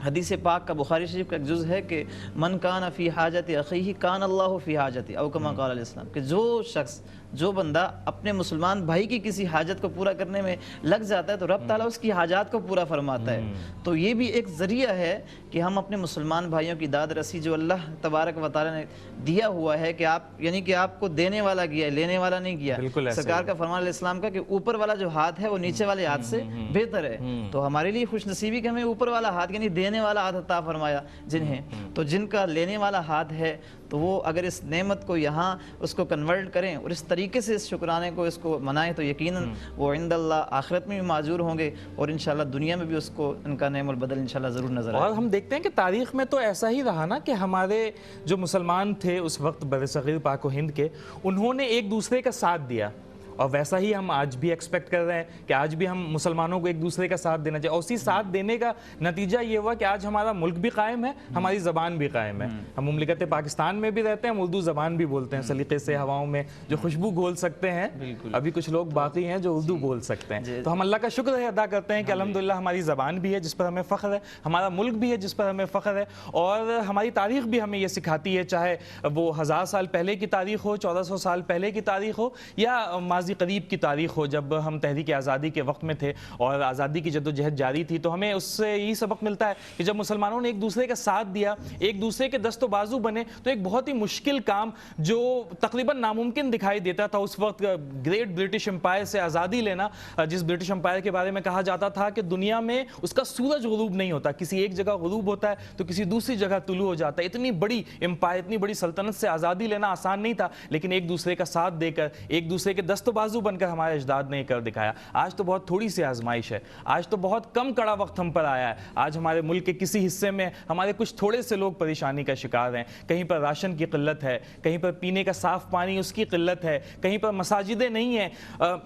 حدیث پاک کا بخاری شریف کا ایک جز ہے کہ من کان فی حاجت اخیہ کان اللہ فی حاجت، او کما قال علیہ السلام، کہ جو شخص، جو بندہ اپنے مسلمان بھائی کی کسی حاجت کو پورا کرنے میں لگ جاتا ہے تو رب تعالیٰ اس کی حاجات کو پورا فرماتا ہے. تو یہ بھی ایک ذریعہ ہے کہ ہم اپنے مسلمان بھائیوں کی داد رسی جو اللہ تبارک و تعالیٰ نے دیا ہوا ہے کہ آپ یعنی کہ آپ کو دینے والا کیا ہے، لینے والا نہیں کیا. سرکار کا فرمان علیہ السلام کا کہ اوپر والا جو ہاتھ ہے وہ نیچے والے ہاتھ سے بہتر ہے. تو ہمارے لیے خوش نصیبی کہ ہمیں اوپر والا ہاتھ یعنی دینے والا ہاتھ عطا فرمایا جنہیں، تو جن کا لینے والا ہاتھ ہے تو وہ اگر اس نعمت کو یہاں اس کو کنورٹ کریں اور اس طریقے سے اس شکرانے کو اس کو منائیں تو یقیناً وہ عند اللہ آخرت میں بھی معذور ہوں گے اور انشاءاللہ دنیا میں بھی اس کو ان کا نعم البدل انشاءاللہ ضرور نظر آئے. اور ہم دیکھتے ہیں کہ تاریخ میں تو ایسا ہی رہا نا کہ ہمارے جو مسلمان تھے اس وقت برصغیر پاک و ہند کے، انہوں نے ایک دوسرے کا ساتھ دیا، اور ویسا ہی ہم آج بھی ایکسپیکٹ کر رہے ہیں کہ آج بھی ہم مسلمانوں کو ایک دوسرے کا ساتھ دینا چاہیے. اور اسی ساتھ دینے کا نتیجہ یہ ہوا کہ آج ہمارا ملک بھی قائم ہے، ہماری زبان بھی قائم ہے. ہم مملکت پاکستان میں بھی رہتے ہیں، ہم اردو زبان بھی بولتے ہیں سلیقے سے، ہواؤں میں جو خوشبو گھول سکتے ہیں. ابھی کچھ لوگ باقی ہیں جو اردو بول سکتے ہیں. تو ہم اللہ کا شکر ادا کرتے ہیں کہ الحمدللہ ہماری زبان بھی ہے جس پر ہمیں فخر ہے، ہمارا ملک بھی ہے جس پر ہمیں فخر ہے، اور ہماری تاریخ بھی ہمیں یہ سکھاتی ہے، چاہے وہ 1000 سال پہلے کی تاریخ ہو، 1400 سال پہلے کی تاریخ ہو، یا ماضی قریب کی تاریخ ہو جب ہم تحریک آزادی کے وقت میں تھے اور آزادی کی جدوجہد جاری تھی. تو ہمیں اس سے یہی سبق ملتا ہے کہ جب مسلمانوں نے ایک دوسرے کا ساتھ دیا، ایک دوسرے کے دست و بازو بنے، تو ایک بہت ہی مشکل کام جو تقریباً ناممکن دکھائی دیتا تھا اس وقت، گریٹ برٹش امپائر سے آزادی لینا، جس برٹش امپائر کے بارے میں کہا جاتا تھا کہ دنیا میں اس کا سورج غروب نہیں ہوتا، کسی ایک جگہ غروب ہوتا ہے تو کسی دوسری جگہ طلوع ہو جاتا ہے. اتنی بڑی امپائر، اتنی بڑی سلطنت سے آزادی لینا آسان نہیں تھا، لیکن ایک دوسرے کا ساتھ دے کر، ایک دوسرے کے دست و بازو بن کر ہمارے اجداد نے کر دکھایا. آج تو بہت تھوڑی سی آزمائش ہے, آج تو بہت کم کڑا وقت ہم پر آیا ہے. آج ہمارے ملک کے کسی حصے میں ہمارے کچھ تھوڑے سے لوگ پریشانی کا شکار ہیں. کہیں پر راشن کی قلت ہے, کہیں پر پینے کا صاف پانی اس کی قلت ہے, کہیں پر مساجدیں نہیں ہیں.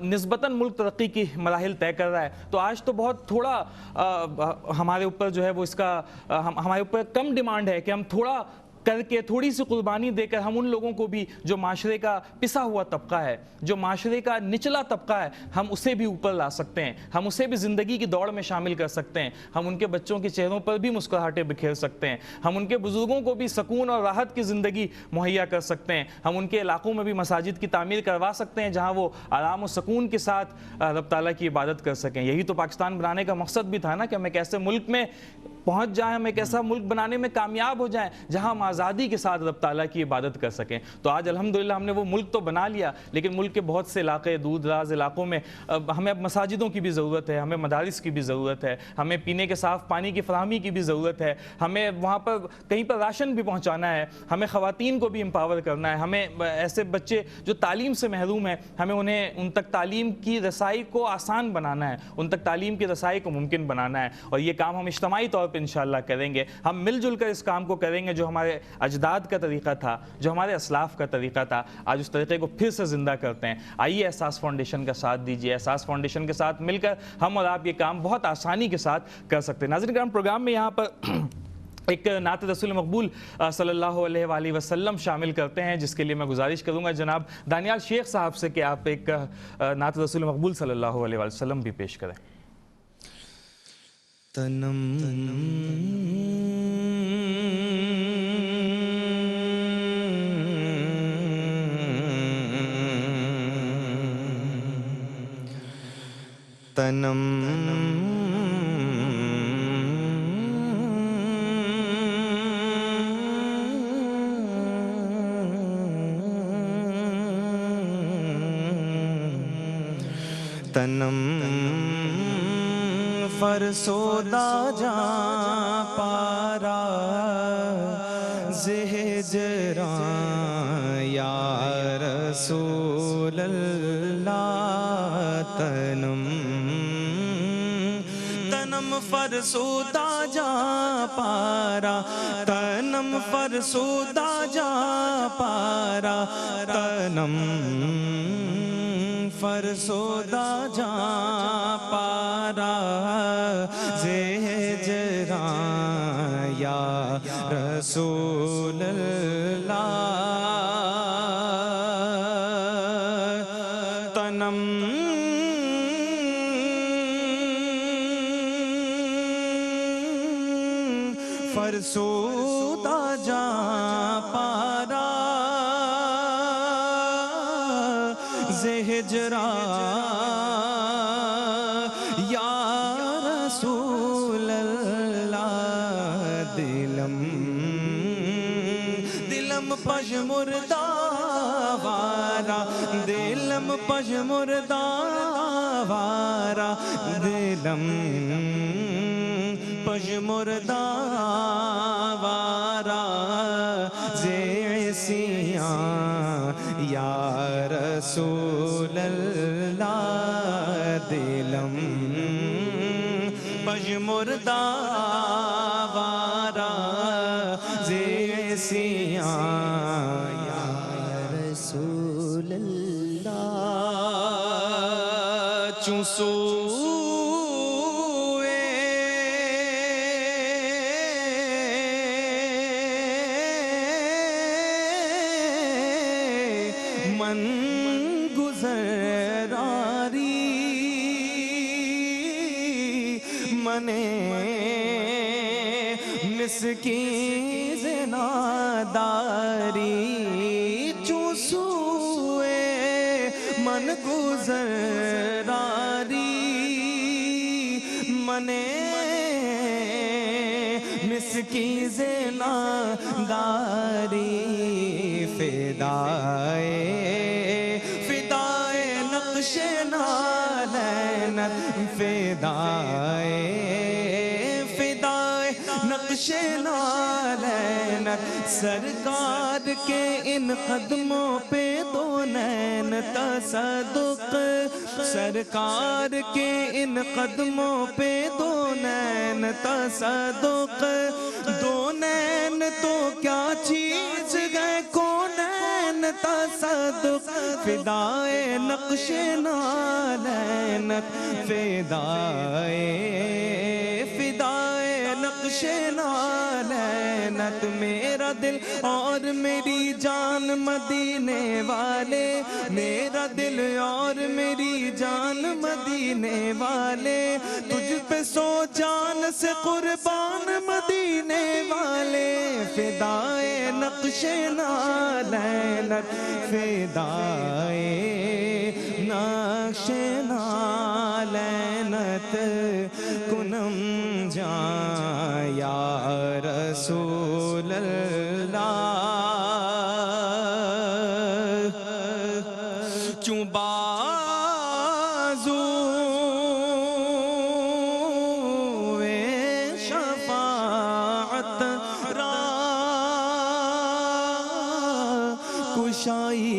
نسبتاً ملک ترقی کی مراحل طے کر رہا ہے. تو آج تو بہت تھوڑا ہمارے اوپر جو ہے وہ اس کا ہمارے اوپر کم ڈیمانڈ ہے کہ ہم تھوڑا کر کے, تھوڑی سی قربانی دے کر ہم ان لوگوں کو بھی, جو معاشرے کا پسا ہوا طبقہ ہے, جو معاشرے کا نچلا طبقہ ہے, ہم اسے بھی اوپر لا سکتے ہیں, ہم اسے بھی زندگی کی دوڑ میں شامل کر سکتے ہیں. ہم ان کے بچوں کے چہروں پر بھی مسکراہٹیں بکھیر سکتے ہیں, ہم ان کے بزرگوں کو بھی سکون اور راحت کی زندگی مہیا کر سکتے ہیں. ہم ان کے علاقوں میں بھی مساجد کی تعمیر کروا سکتے ہیں جہاں وہ آرام و سکون کے ساتھ رب تعالیٰ کی عبادت کر سکیں. یہی تو پاکستان بنانے کا مقصد بھی تھا نا, کہ ہم ایک ایسے ملک میں پہنچ جائیں, ہم ایک ایسا ملک بنانے میں کامیاب ہو جائیں جہاں ہم آزادی کے ساتھ رب تعالیٰ کی عبادت کر سکیں. تو آج الحمدللہ ہم نے وہ ملک تو بنا لیا, لیکن ملک کے بہت سے علاقے, دور دراز علاقوں میں ہمیں اب مساجدوں کی بھی ضرورت ہے, ہمیں مدارس کی بھی ضرورت ہے, ہمیں پینے کے صاف پانی کی فراہمی کی بھی ضرورت ہے, ہمیں وہاں پر کہیں پر راشن بھی پہنچانا ہے, ہمیں خواتین کو بھی امپاور کرنا ہے, ہمیں ایسے بچے جو تعلیم سے محروم ہیں, ہمیں انہیں ان تک تعلیم کی رسائی کو آسان بنانا ہے, ان تک تعلیم کی رسائی کو ممکن بنانا ہے. اور یہ کام ہم اجتماعی طور پر انشاءاللہ کریں گے. ہم مل جل کر اس کام کو کریں گے جو ہمارے اجداد کا طریقہ تھا, جو ہمارے اسلاف کا طریقہ تھا. آج اس طریقے کو پھر سے زندہ کرتے ہیں. آئیے احساس فاؤنڈیشن کا ساتھ دیجیے. احساس فاؤنڈیشن کے ساتھ مل کر ہم اور آپ یہ کام بہت آسانی کے ساتھ کر سکتے ہیں. ناظرین کرام, پروگرام میں یہاں پر ایک نعت رسول مقبول صلی اللہ علیہ وآلہ وسلم شامل کرتے ہیں, جس کے لیے میں گزارش کروں گا جناب دانیال شیخ صاحب سے کہ آپ ایک نعت رسول مقبول صلی اللہ علیہ وآلہ وسلم بھی پیش کریں. تنم تنم تنم فرسودہ جا پارا زہجراں یا رسول اللہ. تنم تنم فرسودہ جا پارا, تنم فرسودہ جا پارا, تنم فرسودہ جا پارا زہجراں یا رسول اللہ. تنم فرسودہ جا پارا زہجراں یا رسول اللہ. دلم پژمردہ وارا, دلم پژمردہ وارا, دلم پژمردہ وارا زیسیاں یا رسول اللہ. دلم پژمردہ وارا زیسیاں یا رسول اللہ. چونسو من گزراری منے مسکین زناداری. چوسوئے من گزراری منے مسکین زناداری. فدائے نقش نالینت, فدائے نقش نالینت نینت سرکار کے ان قدموں پہ دو نین تصدق سرکار کے ان قدموں پہ دو نین تصدق دو نین تو کیا چیز گئے کونین تصدق فدائے نقش نالینت فدائے نقش نالینت میرا دل اور میری جان مدینے والے میرا دل اور میری جان مدینے والے تجھ پہ سو جان سے قربان مدینے والے فدائے نقش نالینت فدائے نقش نالینت کنم جان یا رسول اللہ کیوں بازو شفاعت را کشائی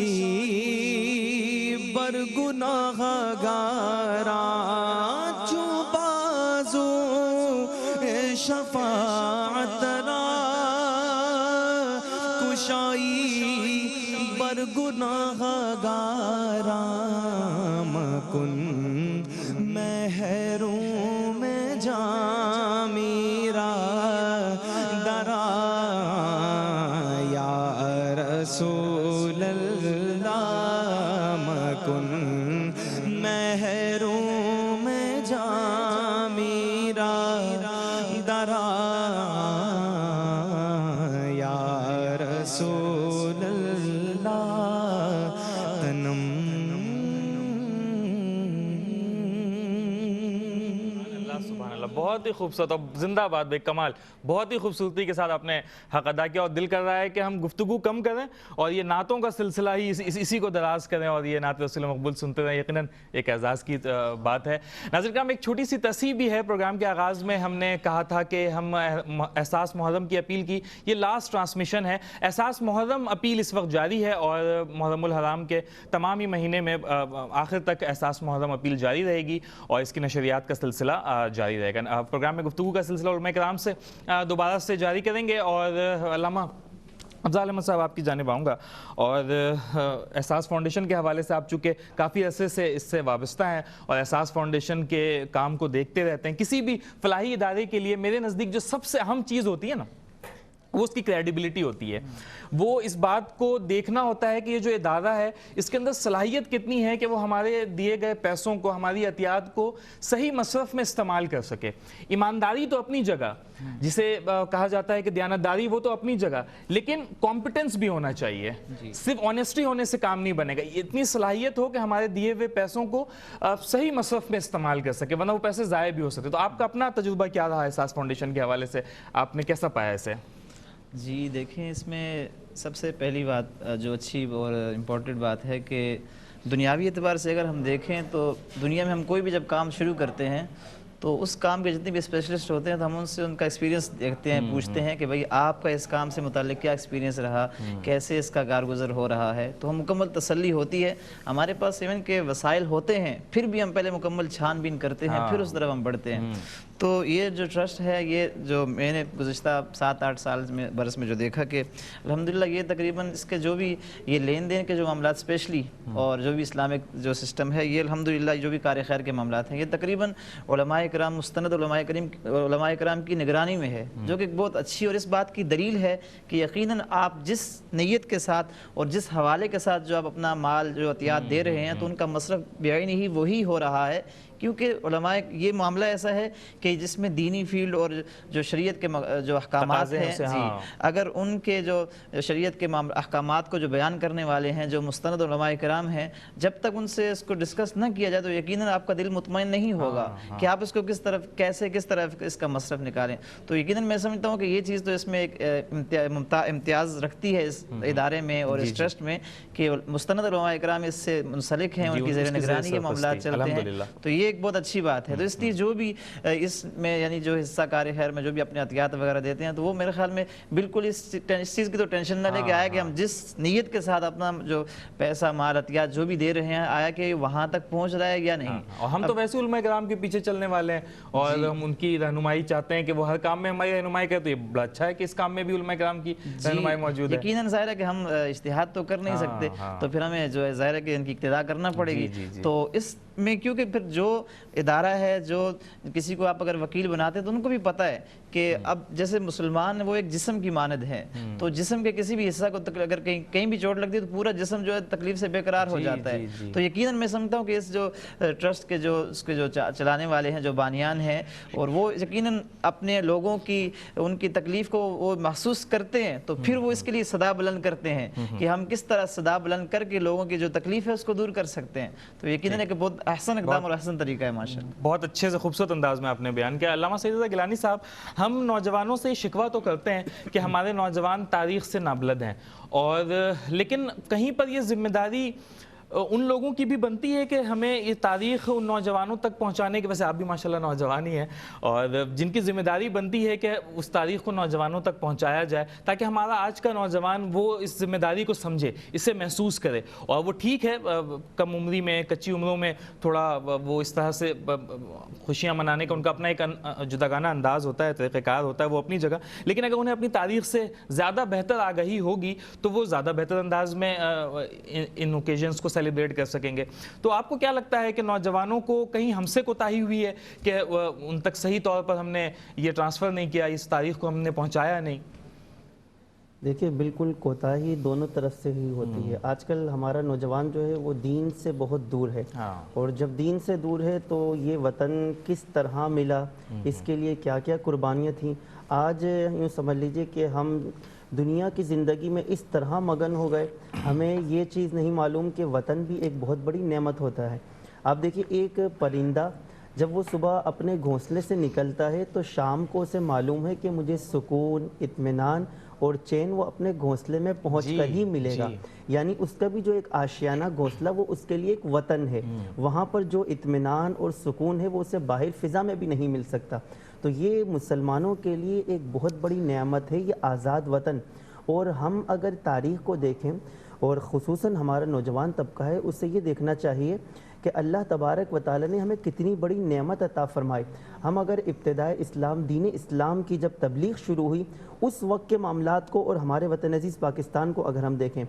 برگناہ گارا کیوں بازو شفاعت را کشائی برگناہ گارا مکن محروم جاں میرا درا یا رسول اللہ مکن محروم جاں میرا درا یا رسول اللہ تنم سبحان اللہ، بہت ہی خوبصورت اور زندہ باد بے کمال، بہت ہی خوبصورتی کے ساتھ آپ نے حق ادا کیا، اور دل کر رہا ہے کہ ہم گفتگو کم کریں اور یہ نعتوں کا سلسلہ ہی اسی کو دراز کریں اور یہ نعت رسول مقبول سنتے رہیں، یقیناً ایک اعزاز کی بات ہے۔ ناظرین کرام، ایک چھوٹی سی تصحیح بھی ہے، پروگرام کے آغاز میں ہم نے کہا تھا کہ ہم احساس محرم کی اپیل کی، یہ لاسٹ ٹرانسمیشن ہے۔ احساس محرم اپیل اس وقت جاری ہے اور محرم الحرام کے تمام ہی مہینے میں آخر تک احساس محرم اپیل جاری رہے گی اور اس کی نشریات کا سلسلہ جاری رہے گا۔ پروگرام میں گفتگو کا سلسلہ علماء کرام سے دوبارہ سے جاری کریں گے اور علامہ افضال احمد صاحب آپ کی جانب آؤں گا، اور احساس فاؤنڈیشن کے حوالے سے آپ چونکہ کافی عرصے سے اس سے وابستہ ہیں اور احساس فاؤنڈیشن کے کام کو دیکھتے رہتے ہیں، کسی بھی فلاحی ادارے کے لیے میرے نزدیک جو سب سے اہم چیز ہوتی ہے نا وہ اس کی کریڈیبلٹی ہوتی ہے۔ وہ اس بات کو دیکھنا ہوتا ہے کہ یہ جو ادارہ ہے اس کے اندر صلاحیت کتنی ہے کہ وہ ہمارے دیے گئے پیسوں کو، ہماری عطیات کو صحیح مصرف میں استعمال کر سکے۔ ایمانداری تو اپنی جگہ، جسے کہا جاتا ہے کہ دیانتداری، وہ تو اپنی جگہ، لیکن کمپٹنس بھی ہونا چاہیے۔ صرف آنیسٹی ہونے سے کام نہیں بنے گا، اتنی صلاحیت ہو کہ ہمارے دیے ہوئے پیسوں کو صحیح مصرف میں استعمال کر سکے، ورنہ وہ پیسے ضائع بھی ہو سکتے۔ تو آپ کا اپنا تجربہ کیا رہا احساس فاؤنڈیشن کے حوالے سے، آپ نے کیسا پایا اسے؟ جی دیکھیں، اس میں سب سے پہلی بات جو اچھی اور امپورٹنٹ بات ہے کہ دنیاوی اعتبار سے اگر ہم دیکھیں تو دنیا میں ہم کوئی بھی جب کام شروع کرتے ہیں تو اس کام کے جتنے بھی اسپیشلسٹ ہوتے ہیں تو ہم ان سے ان کا ایکسپیرینس دیکھتے ہیں، پوچھتے ہیں کہ بھئی آپ کا اس کام سے متعلق کیا ایکسپیرینس رہا، کیسے اس کا کارگزر ہو رہا ہے، تو ہم مکمل تسلی ہوتی ہے۔ ہمارے پاس ایون کے وسائل ہوتے ہیں پھر بھی ہم پہلے مکمل چھان بین کرتے ہیں، پھر اس طرف ہم بڑھتے ہیں۔ تو یہ جو ٹرسٹ ہے، یہ جو میں نے گزشتہ 7-8 سال میں برس میں جو دیکھا کہ الحمدللہ یہ تقریباً اس کے جو بھی یہ لین دین کے جو معاملات اسپیشلی اور جو بھی اسلامک جو سسٹم ہے، یہ الحمدللہ جو بھی کار خیر کے معاملات ہیں، یہ تقریباً علماء کرام مستند علماء کرام کی نگرانی میں ہے، جو کہ ایک بہت اچھی اور اس بات کی دلیل ہے کہ یقیناً آپ جس نیت کے ساتھ اور جس حوالے کے ساتھ جو آپ اپنا مال جو عطیات دے رہے ہیں تو ان کا مصرف بعینہ ہی وہی ہو رہا ہے، کیونکہ علماء یہ معاملہ ایسا ہے کہ جس میں دینی فیلڈ اور جو شریعت کے جو احکامات ہیں، اگر ان کے جو شریعت کے احکامات کو جو بیان کرنے والے ہیں، جو مستند علماء کرام ہیں، جب تک ان سے اس کو ڈسکس نہ کیا جائے تو یقیناً آپ کا دل مطمئن نہیں ہوگا کہ آپ اس کو کس طرف اس کا مصرف نکالیں۔ تو یقیناً میں سمجھتا ہوں کہ یہ چیز تو اس میں ایک امتیاز رکھتی ہے اس ادارے میں اور اس ٹرسٹ میں کہ مستند علماء کرام اس سے منسلک ہیں، ان کی زیر نگرانی یہ معاملات چلتے ہیں۔ تو یہ یہ ایک بہت اچھی بات ہے. تو اس لیے جو بھی اس میں یعنی جو حصہ کار خیر میں جو بھی اپنے عطیات وغیرہ دیتے ہیں تو وہ میرے خیال میں بالکل اس چیز کی تو ٹینشن نہ لے کے آیا کہ ہم جس نیت کے ساتھ اپنا جو پیسہ مال عطیات جو بھی دے رہے ہیں آیا کہ وہاں تک پہنچ رہا ہے یا نہیں. اور ہم تو ویسے علماء کرام کے پیچھے چلنے والے ہیں اور ہم ان کی رہنمائی چاہتے ہیں کہ وہ ہر کام میں ہماری رہنمائی کرے. تو یہ بڑا اچھا ہے کہ اس کام میں بھی علماء کرام کی رہنمائی موجود ہے. یقیناً ظاہر ہے کہ ہم اجتہاد تو کر نہیں سکتے تو پھر ہمیں جو ہے ظاہر ہے کہ ان کی اقتداء کرنا پڑے گی. تو اس میں کیونکہ پھر جو ادارہ ہے جو کسی کو آپ اگر وکیل بناتے ہیں تو ان کو بھی پتہ ہے کہ اب جیسے مسلمان وہ ایک جسم کی مانند ہے تو جسم کے کسی بھی حصہ کو اگر کہیں بھی چوٹ لگتی ہے تو پورا جسم جو ہے تکلیف سے بے قرار ہو جاتا ہے. تو یقیناً میں سمجھتا ہوں کہ اس جو ٹرسٹ کے جو اس کے جو چلانے والے ہیں جو بانیان ہیں اور وہ یقیناً اپنے لوگوں کی ان کی تکلیف کو وہ محسوس کرتے ہیں تو پھر وہ اس کے لیے صدا بلند کرتے ہیں کہ ہم کس طرح صدا بلند کر کے لوگوں کی جو تکلیف ہے اس کو دور کر سکتے ہیں. تو یقیناً ایک بہت احسن اقدام اور احسن طریقہ ہے ماشاءاللہ. بہت اچھے سے خوبصورت انداز میں آپ نے بیان کیا. علامہ سید رضا گیلانی صاحب، ہم نوجوانوں سے شکوہ تو کرتے ہیں کہ ہمارے نوجوان تاریخ سے نابلد ہیں اور لیکن کہیں پر یہ ذمہ داری ان لوگوں کی بھی بنتی ہے کہ ہمیں یہ تاریخ ان نوجوانوں تک پہنچانے کی، ویسے آپ بھی ماشاءاللہ نوجوان ہی ہیں، اور جن کی ذمہ داری بنتی ہے کہ اس تاریخ کو نوجوانوں تک پہنچایا جائے تاکہ ہمارا آج کا نوجوان وہ اس ذمہ داری کو سمجھے، اسے محسوس کرے. اور وہ ٹھیک ہے کم عمری میں کچی عمروں میں تھوڑا وہ اس طرح سے خوشیاں منانے کا ان کا اپنا ایک جداگانہ انداز ہوتا ہے، طریقہ کار ہوتا ہے، وہ اپنی جگہ. لیکن اگر انہیں اپنی تاریخ سے زیادہ بہتر آگہی ہوگی تو وہ زیادہ بہتر انداز میں ان اوکیزنز کو سیلیبریٹ کر سکیں گے. تو آپ کو کیا لگتا ہے کہ نوجوانوں کو کہیں ہم سے کوتاہی ہوئی ہے کہ ان تک صحیح طور پر ہم نے یہ ٹرانسفر نہیں کیا، اس تاریخ کو ہم نے پہنچایا نہیں؟ دیکھیے بالکل کوتاہی دونوں طرف سے ہی ہوتی ہے. آج کل ہمارا نوجوان جو ہے وہ دین سے بہت دور ہے اور جب دین سے دور ہے تو یہ وطن کس طرح ملا، اس کے لیے کیا کیا قربانیاں تھیں. آج یوں سمجھ لیجئے کہ ہم دنیا کی زندگی میں اس طرح مگن ہو گئے، ہمیں یہ چیز نہیں معلوم کہ وطن بھی ایک بہت بڑی نعمت ہوتا ہے. آپ دیکھیے ایک پرندہ جب وہ صبح اپنے گھونسلے سے نکلتا ہے تو شام کو اسے معلوم ہے کہ مجھے سکون، اطمینان اور چین وہ اپنے گھونسلے میں پہنچ کر ہی ملے گا. یعنی اس کا بھی جو ایک آشیانہ گھونسلہ وہ اس کے لیے ایک وطن ہے، وہاں پر جو اطمینان اور سکون ہے وہ اسے باہر فضا میں بھی نہیں مل سکتا. تو یہ مسلمانوں کے لیے ایک بہت بڑی نعمت ہے، یہ آزاد وطن. اور ہم اگر تاریخ کو دیکھیں اور خصوصاً ہمارا نوجوان طبقہ ہے اسے یہ دیکھنا چاہیے کہ اللہ تبارک و تعالی نے ہمیں کتنی بڑی نعمت عطا فرمائی. ہم اگر ابتدائے اسلام دین اسلام کی جب تبلیغ شروع ہوئی اس وقت کے معاملات کو اور ہمارے وطن عزیز پاکستان کو اگر ہم دیکھیں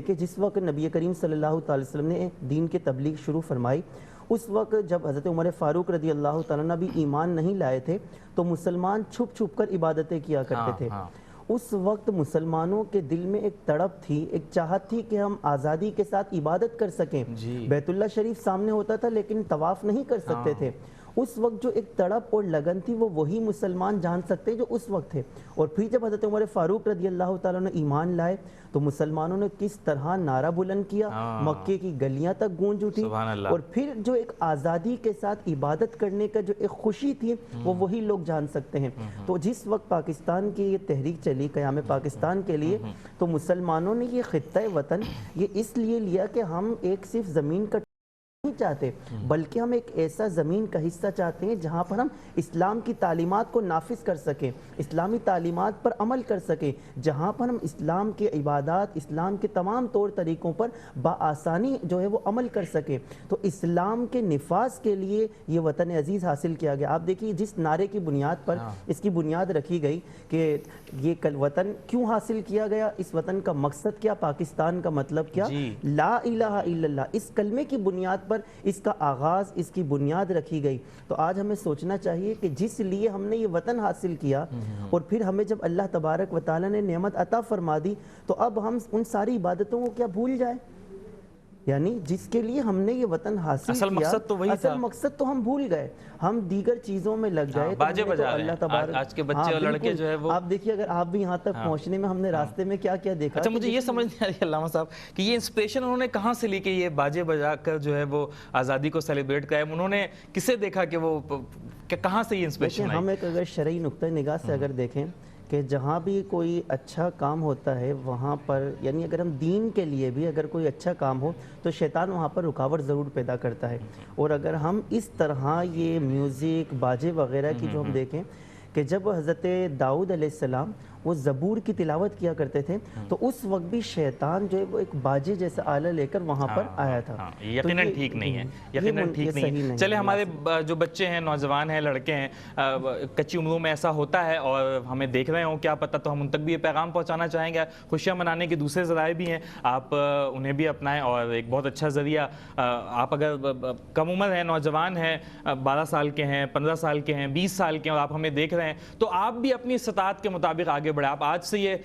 جس وقت نبی کریم صلی اللہ تعالی وسلم نے دین کی تبلیغ شروع فرمائی اس وقت جب حضرت عمر فاروق رضی اللہ تعالیٰ عنہ بھی ایمان نہیں لائے تھے تو مسلمان چھپ چھپ کر عبادتیں کیا کرتے تھے. اس وقت مسلمانوں کے دل میں ایک تڑپ تھی، ایک چاہت تھی کہ ہم آزادی کے ساتھ عبادت کر سکیں. بیت اللہ شریف سامنے ہوتا تھا لیکن طواف نہیں کر سکتے تھے. اس وقت جو ایک تڑپ اور لگن تھی وہ وہی مسلمان جان سکتے جو اس وقت تھے. اور پھر جب حضرت عمر فاروق رضی اللہ تعالیٰ نے ایمان لائے تو مسلمانوں نے کس طرح نعرہ بلند کیا، مکے کی گلیاں تک گونج اٹھی. اور پھر جو ایک آزادی کے ساتھ عبادت کرنے کا جو ایک خوشی تھی وہ وہی لوگ جان سکتے ہیں. تو جس وقت پاکستان کی یہ تحریک چلی قیام پاکستان کے لیے تو مسلمانوں نے یہ خطہ وطن یہ اس لیے لیا کہ ہم ایک صرف زمین کا نہیں چاہتے بلکہ ہم ایک ایسا زمین کا حصہ چاہتے ہیں جہاں پر ہم اسلام کی تعلیمات کو نافذ کر سکیں، اسلامی تعلیمات پر عمل کر سکیں، جہاں پر ہم اسلام کے عبادات، اسلام کے تمام طور طریقوں پر بآسانی جو ہے وہ عمل کر سکیں. تو اسلام کے نفاذ کے لیے یہ وطن عزیز حاصل کیا گیا. آپ دیکھیے جس نعرے کی بنیاد پر اس کی بنیاد رکھی گئی کہ یہ وطن کیوں حاصل کیا گیا، اس وطن کا مقصد کیا، پاکستان کا مطلب کیا، لا الہ الا اللہ، اس کلمے کی بنیاد پر اس کا آغاز، اس کی بنیاد رکھی گئی. تو آج ہمیں سوچنا چاہیے کہ جس لیے ہم نے یہ وطن حاصل کیا اور پھر ہمیں جب اللہ تبارک و تعالی نے نعمت عطا فرما دی تو اب ہم ان ساری عبادتوں کو کیا بھول جائیں. یعنی جس کے لیے ہم نے یہ وطن حاصل کیا مقصد تو وہی تھا، اصل مقصد تو ہم بھول گئے، ہم دیگر چیزوں میں لگ گئے. باجے بجا رہے ہیں آج کے بچے اور لڑکے جو ہے وہ. آپ دیکھیے اگر آپ بھی یہاں تک پہنچنے میں ہم نے راستے میں کیا کیا دیکھا. اچھا مجھے یہ سمجھ نہیں آ رہی علامہ صاحب کہ یہ انسپریشن انہوں نے کہاں سے لی کہ یہ باجے بجا کر جو ہے وہ آزادی کو سیلیبریٹ کرائے؟ انہوں نے کسے دیکھا کہ وہ کہاں سے یہ انسپریشن آئی؟ ہم ایک اگر شرعی نقطہ نگاہ سے اگر دیکھیں کہ جہاں بھی کوئی اچھا کام ہوتا ہے وہاں پر یعنی اگر ہم دین کے لیے بھی اگر کوئی اچھا کام ہو تو شیطان وہاں پر رکاوٹ ضرور پیدا کرتا ہے. اور اگر ہم اس طرح یہ میوزک باجے وغیرہ کی جو ہم دیکھیں کہ جب حضرت داؤد علیہ السلام وہ زبور کی تلاوت کیا کرتے تھے تو اس وقت بھی شیطان جو ہے وہ ایک باجے جیسا آلہ لے کر وہاں پر آیا تھا. یقیناً ٹھیک نہیں ہے, یقیناً ٹھیک نہیں ہے. چلے ہمارے جو بچے ہیں, نوجوان ہیں, لڑکے ہیں, کچی عمروں میں ایسا ہوتا ہے اور ہمیں دیکھ رہے ہوں, کیا پتہ, تو ہم ان تک بھی یہ پیغام پہنچانا چاہیں گے. خوشیاں منانے کے دوسرے ذرائع بھی ہیں, آپ انہیں بھی اپنائیں, اور ایک بہت اچھا ذریعہ, آپ اگر کم عمر ہیں, نوجوان ہیں, 12 سال کے ہیں, 15 سال کے ہیں, 20 سال کے ہیں, اور آپ ہمیں دیکھ رہے ہیں, تو آپ بھی اپنی استطاعت کے مطابق آگے بڑھیں. آپ آج سے یہ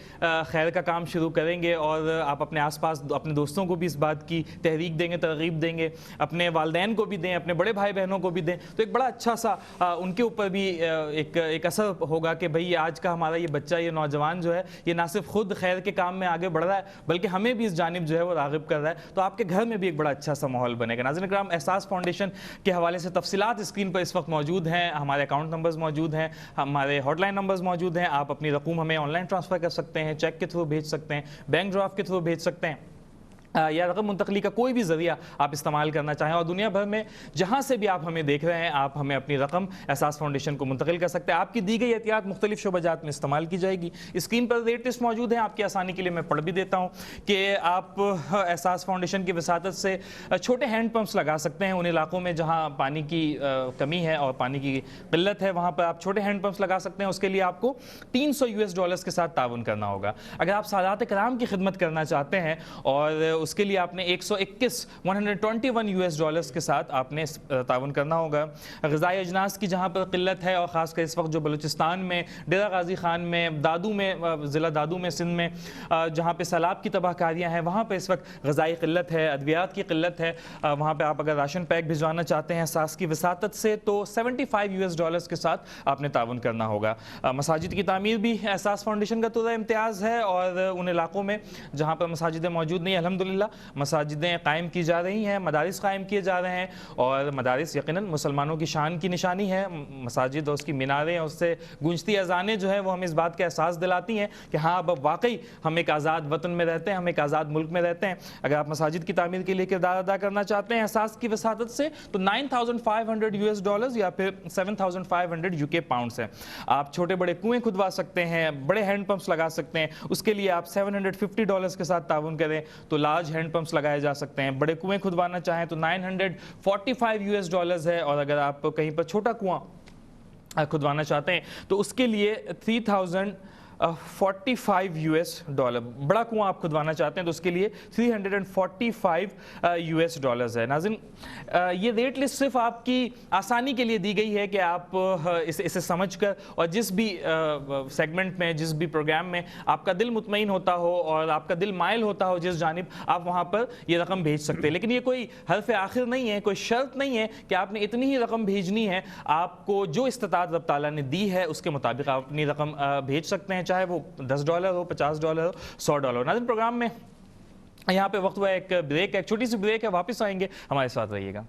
خیر کا کام شروع کریں گے اور آپ اپنے آس پاس اپنے دوستوں کو بھی اس بات کی تحریک دیں گے, ترغیب دیں گے, اپنے والدین کو بھی دیں, اپنے بڑے بھائی بہنوں کو بھی دیں, تو ایک بڑا اچھا سا ان کے اوپر بھی ایک اثر ہوگا کہ بھئی آج کا ہمارا یہ بچہ, یہ نوجوان جو ہے, یہ نہ صرف خود خیر کے کام میں آگے بڑھ رہا ہے بلکہ ہمیں بھی اس جانب جو ہے وہ راغب کر رہا ہے. تو آپ کے گھر میں بھی ایک بڑا اچھا سا ماحول بنے گا. ناظرین کرام, احساس فاؤنڈیشن کے حوالے سے تفصیلات اسکرین پر اس وقت موجود ہیں, ہمارے اکاؤنٹ نمبرز موجود ہیں, ہمارے ہاٹ لائن نمبرز موجود ہیں. آپ اپنی رقم ہمیں آن لائن ٹرانسفر کر سکتے ہیں, چیک کے تھرو بھیج سکتے ہیں, بینک ڈرافٹ کے تھرو بھیج سکتے ہیں, یا رقم منتقلی کا کوئی بھی ذریعہ آپ استعمال کرنا چاہیں, اور دنیا بھر میں جہاں سے بھی آپ ہمیں دیکھ رہے ہیں آپ ہمیں اپنی رقم احساس فاؤنڈیشن کو منتقل کر سکتے ہیں. آپ کی دی گئی احتیاط مختلف شعبہ جات میں استعمال کی جائے گی. اسکرین پر ریٹ لسٹ موجود ہیں, آپ کی آسانی کے لیے میں پڑھ بھی دیتا ہوں کہ آپ احساس فاؤنڈیشن کی وساطت سے چھوٹے ہینڈ پمپس لگا سکتے ہیں. ان علاقوں میں جہاں پانی کی کمی ہے اور پانی کی قلت ہے وہاں پر آپ چھوٹے ہینڈ پمپس لگا سکتے ہیں. اس کے لیے آپ کو $300 کے ساتھ تعاون کرنا ہوگا. اگر آپ سادات کرام کی خدمت کرنا چاہتے ہیں اور اس کے لیے آپ نے $121 کے ساتھ آپ نے تعاون کرنا ہوگا. غذائی اجناس کی جہاں پر قلت ہے, اور خاص کر اس وقت جو بلوچستان میں, ڈیرہ غازی خان میں, دادو میں, ضلع دادو میں, سندھ میں جہاں پہ سیلاب کی تباہ کاریاں ہیں, وہاں پہ اس وقت غذائی قلت ہے, ادویات کی قلت ہے, وہاں پہ آپ اگر راشن پیک بھجوانا چاہتے ہیں احساس کی وساطت سے تو $75 کے ساتھ آپ نے تعاون کرنا ہوگا. مساجد کی تعمیر بھی احساس فاؤنڈیشن کا طور امتیاز ہے, اور ان علاقوں میں جہاں پر مساجدیں موجود نہیں, الحمدللہ مساجدیں قائم کی جا رہی ہیں, مدارس قائم کیے جا رہے ہیں, اور مدارس یقیناً مسلمانوں کی شان کی نشانی ہے. مساجد اور اس کی میناریں, اس سے گونجتی اذانیں جو ہیں وہ ہمیں اس بات کا احساس دلاتی ہیں کہ ہاں اب واقعی ہم ایک آزاد وطن میں رہتے ہیں, ہم ایک آزاد ملک میں رہتے ہیں. اگر آپ مساجد کی تعمیر کے لیے کردار ادا کرنا چاہتے ہیں احساس کی وساطت سے تو $9,500 یا پھر 7,500 UK پاؤنڈس ہیں. آپ چھوٹے بڑے کنویں کھدوا سکتے ہیں, بڑے ہینڈ پمپس لگا سکتے ہیں. اس کے لیے آپ $750 کے ساتھ تعاون کریں تو لارج ہینڈ پمپس لگائے جا سکتے ہیں. بڑے کنویں کھدوانا چاہیں تو $945 ہے, اور اگر آپ کہیں پر چھوٹا کنواں کھدوانا چاہتے ہیں تو اس کے لیے $3,045. بڑا کنواں آپ کھدوانا چاہتے ہیں تو اس کے لیے $345 ہے. ناظرین, یہ ریٹ لسٹ صرف آپ کی آسانی کے لیے دی گئی ہے کہ آپ اسے سمجھ کر اور جس بھی سیگمنٹ میں, جس بھی پروگرام میں آپ کا دل مطمئن ہوتا ہو اور آپ کا دل مائل ہوتا ہو جس جانب, آپ وہاں پر یہ رقم بھیج سکتے ہیں. لیکن یہ کوئی حرف آخر نہیں ہے, کوئی شرط نہیں ہے کہ آپ نے اتنی ہی رقم بھیجنی ہے. آپ کو جو استطاعت رب تعالیٰ نے دی ہے اس کے مطابق آپ اپنی رقم بھیج سکتے ہیں, چاہے وہ $10 ہو, $50 ہو, $100. ناظرین, پروگرام میں یہاں پہ وقت ہوا ایک بریک ہے, ایک چھوٹی سی بریک ہے, واپس آئیں گے, ہمارے ساتھ رہیے گا.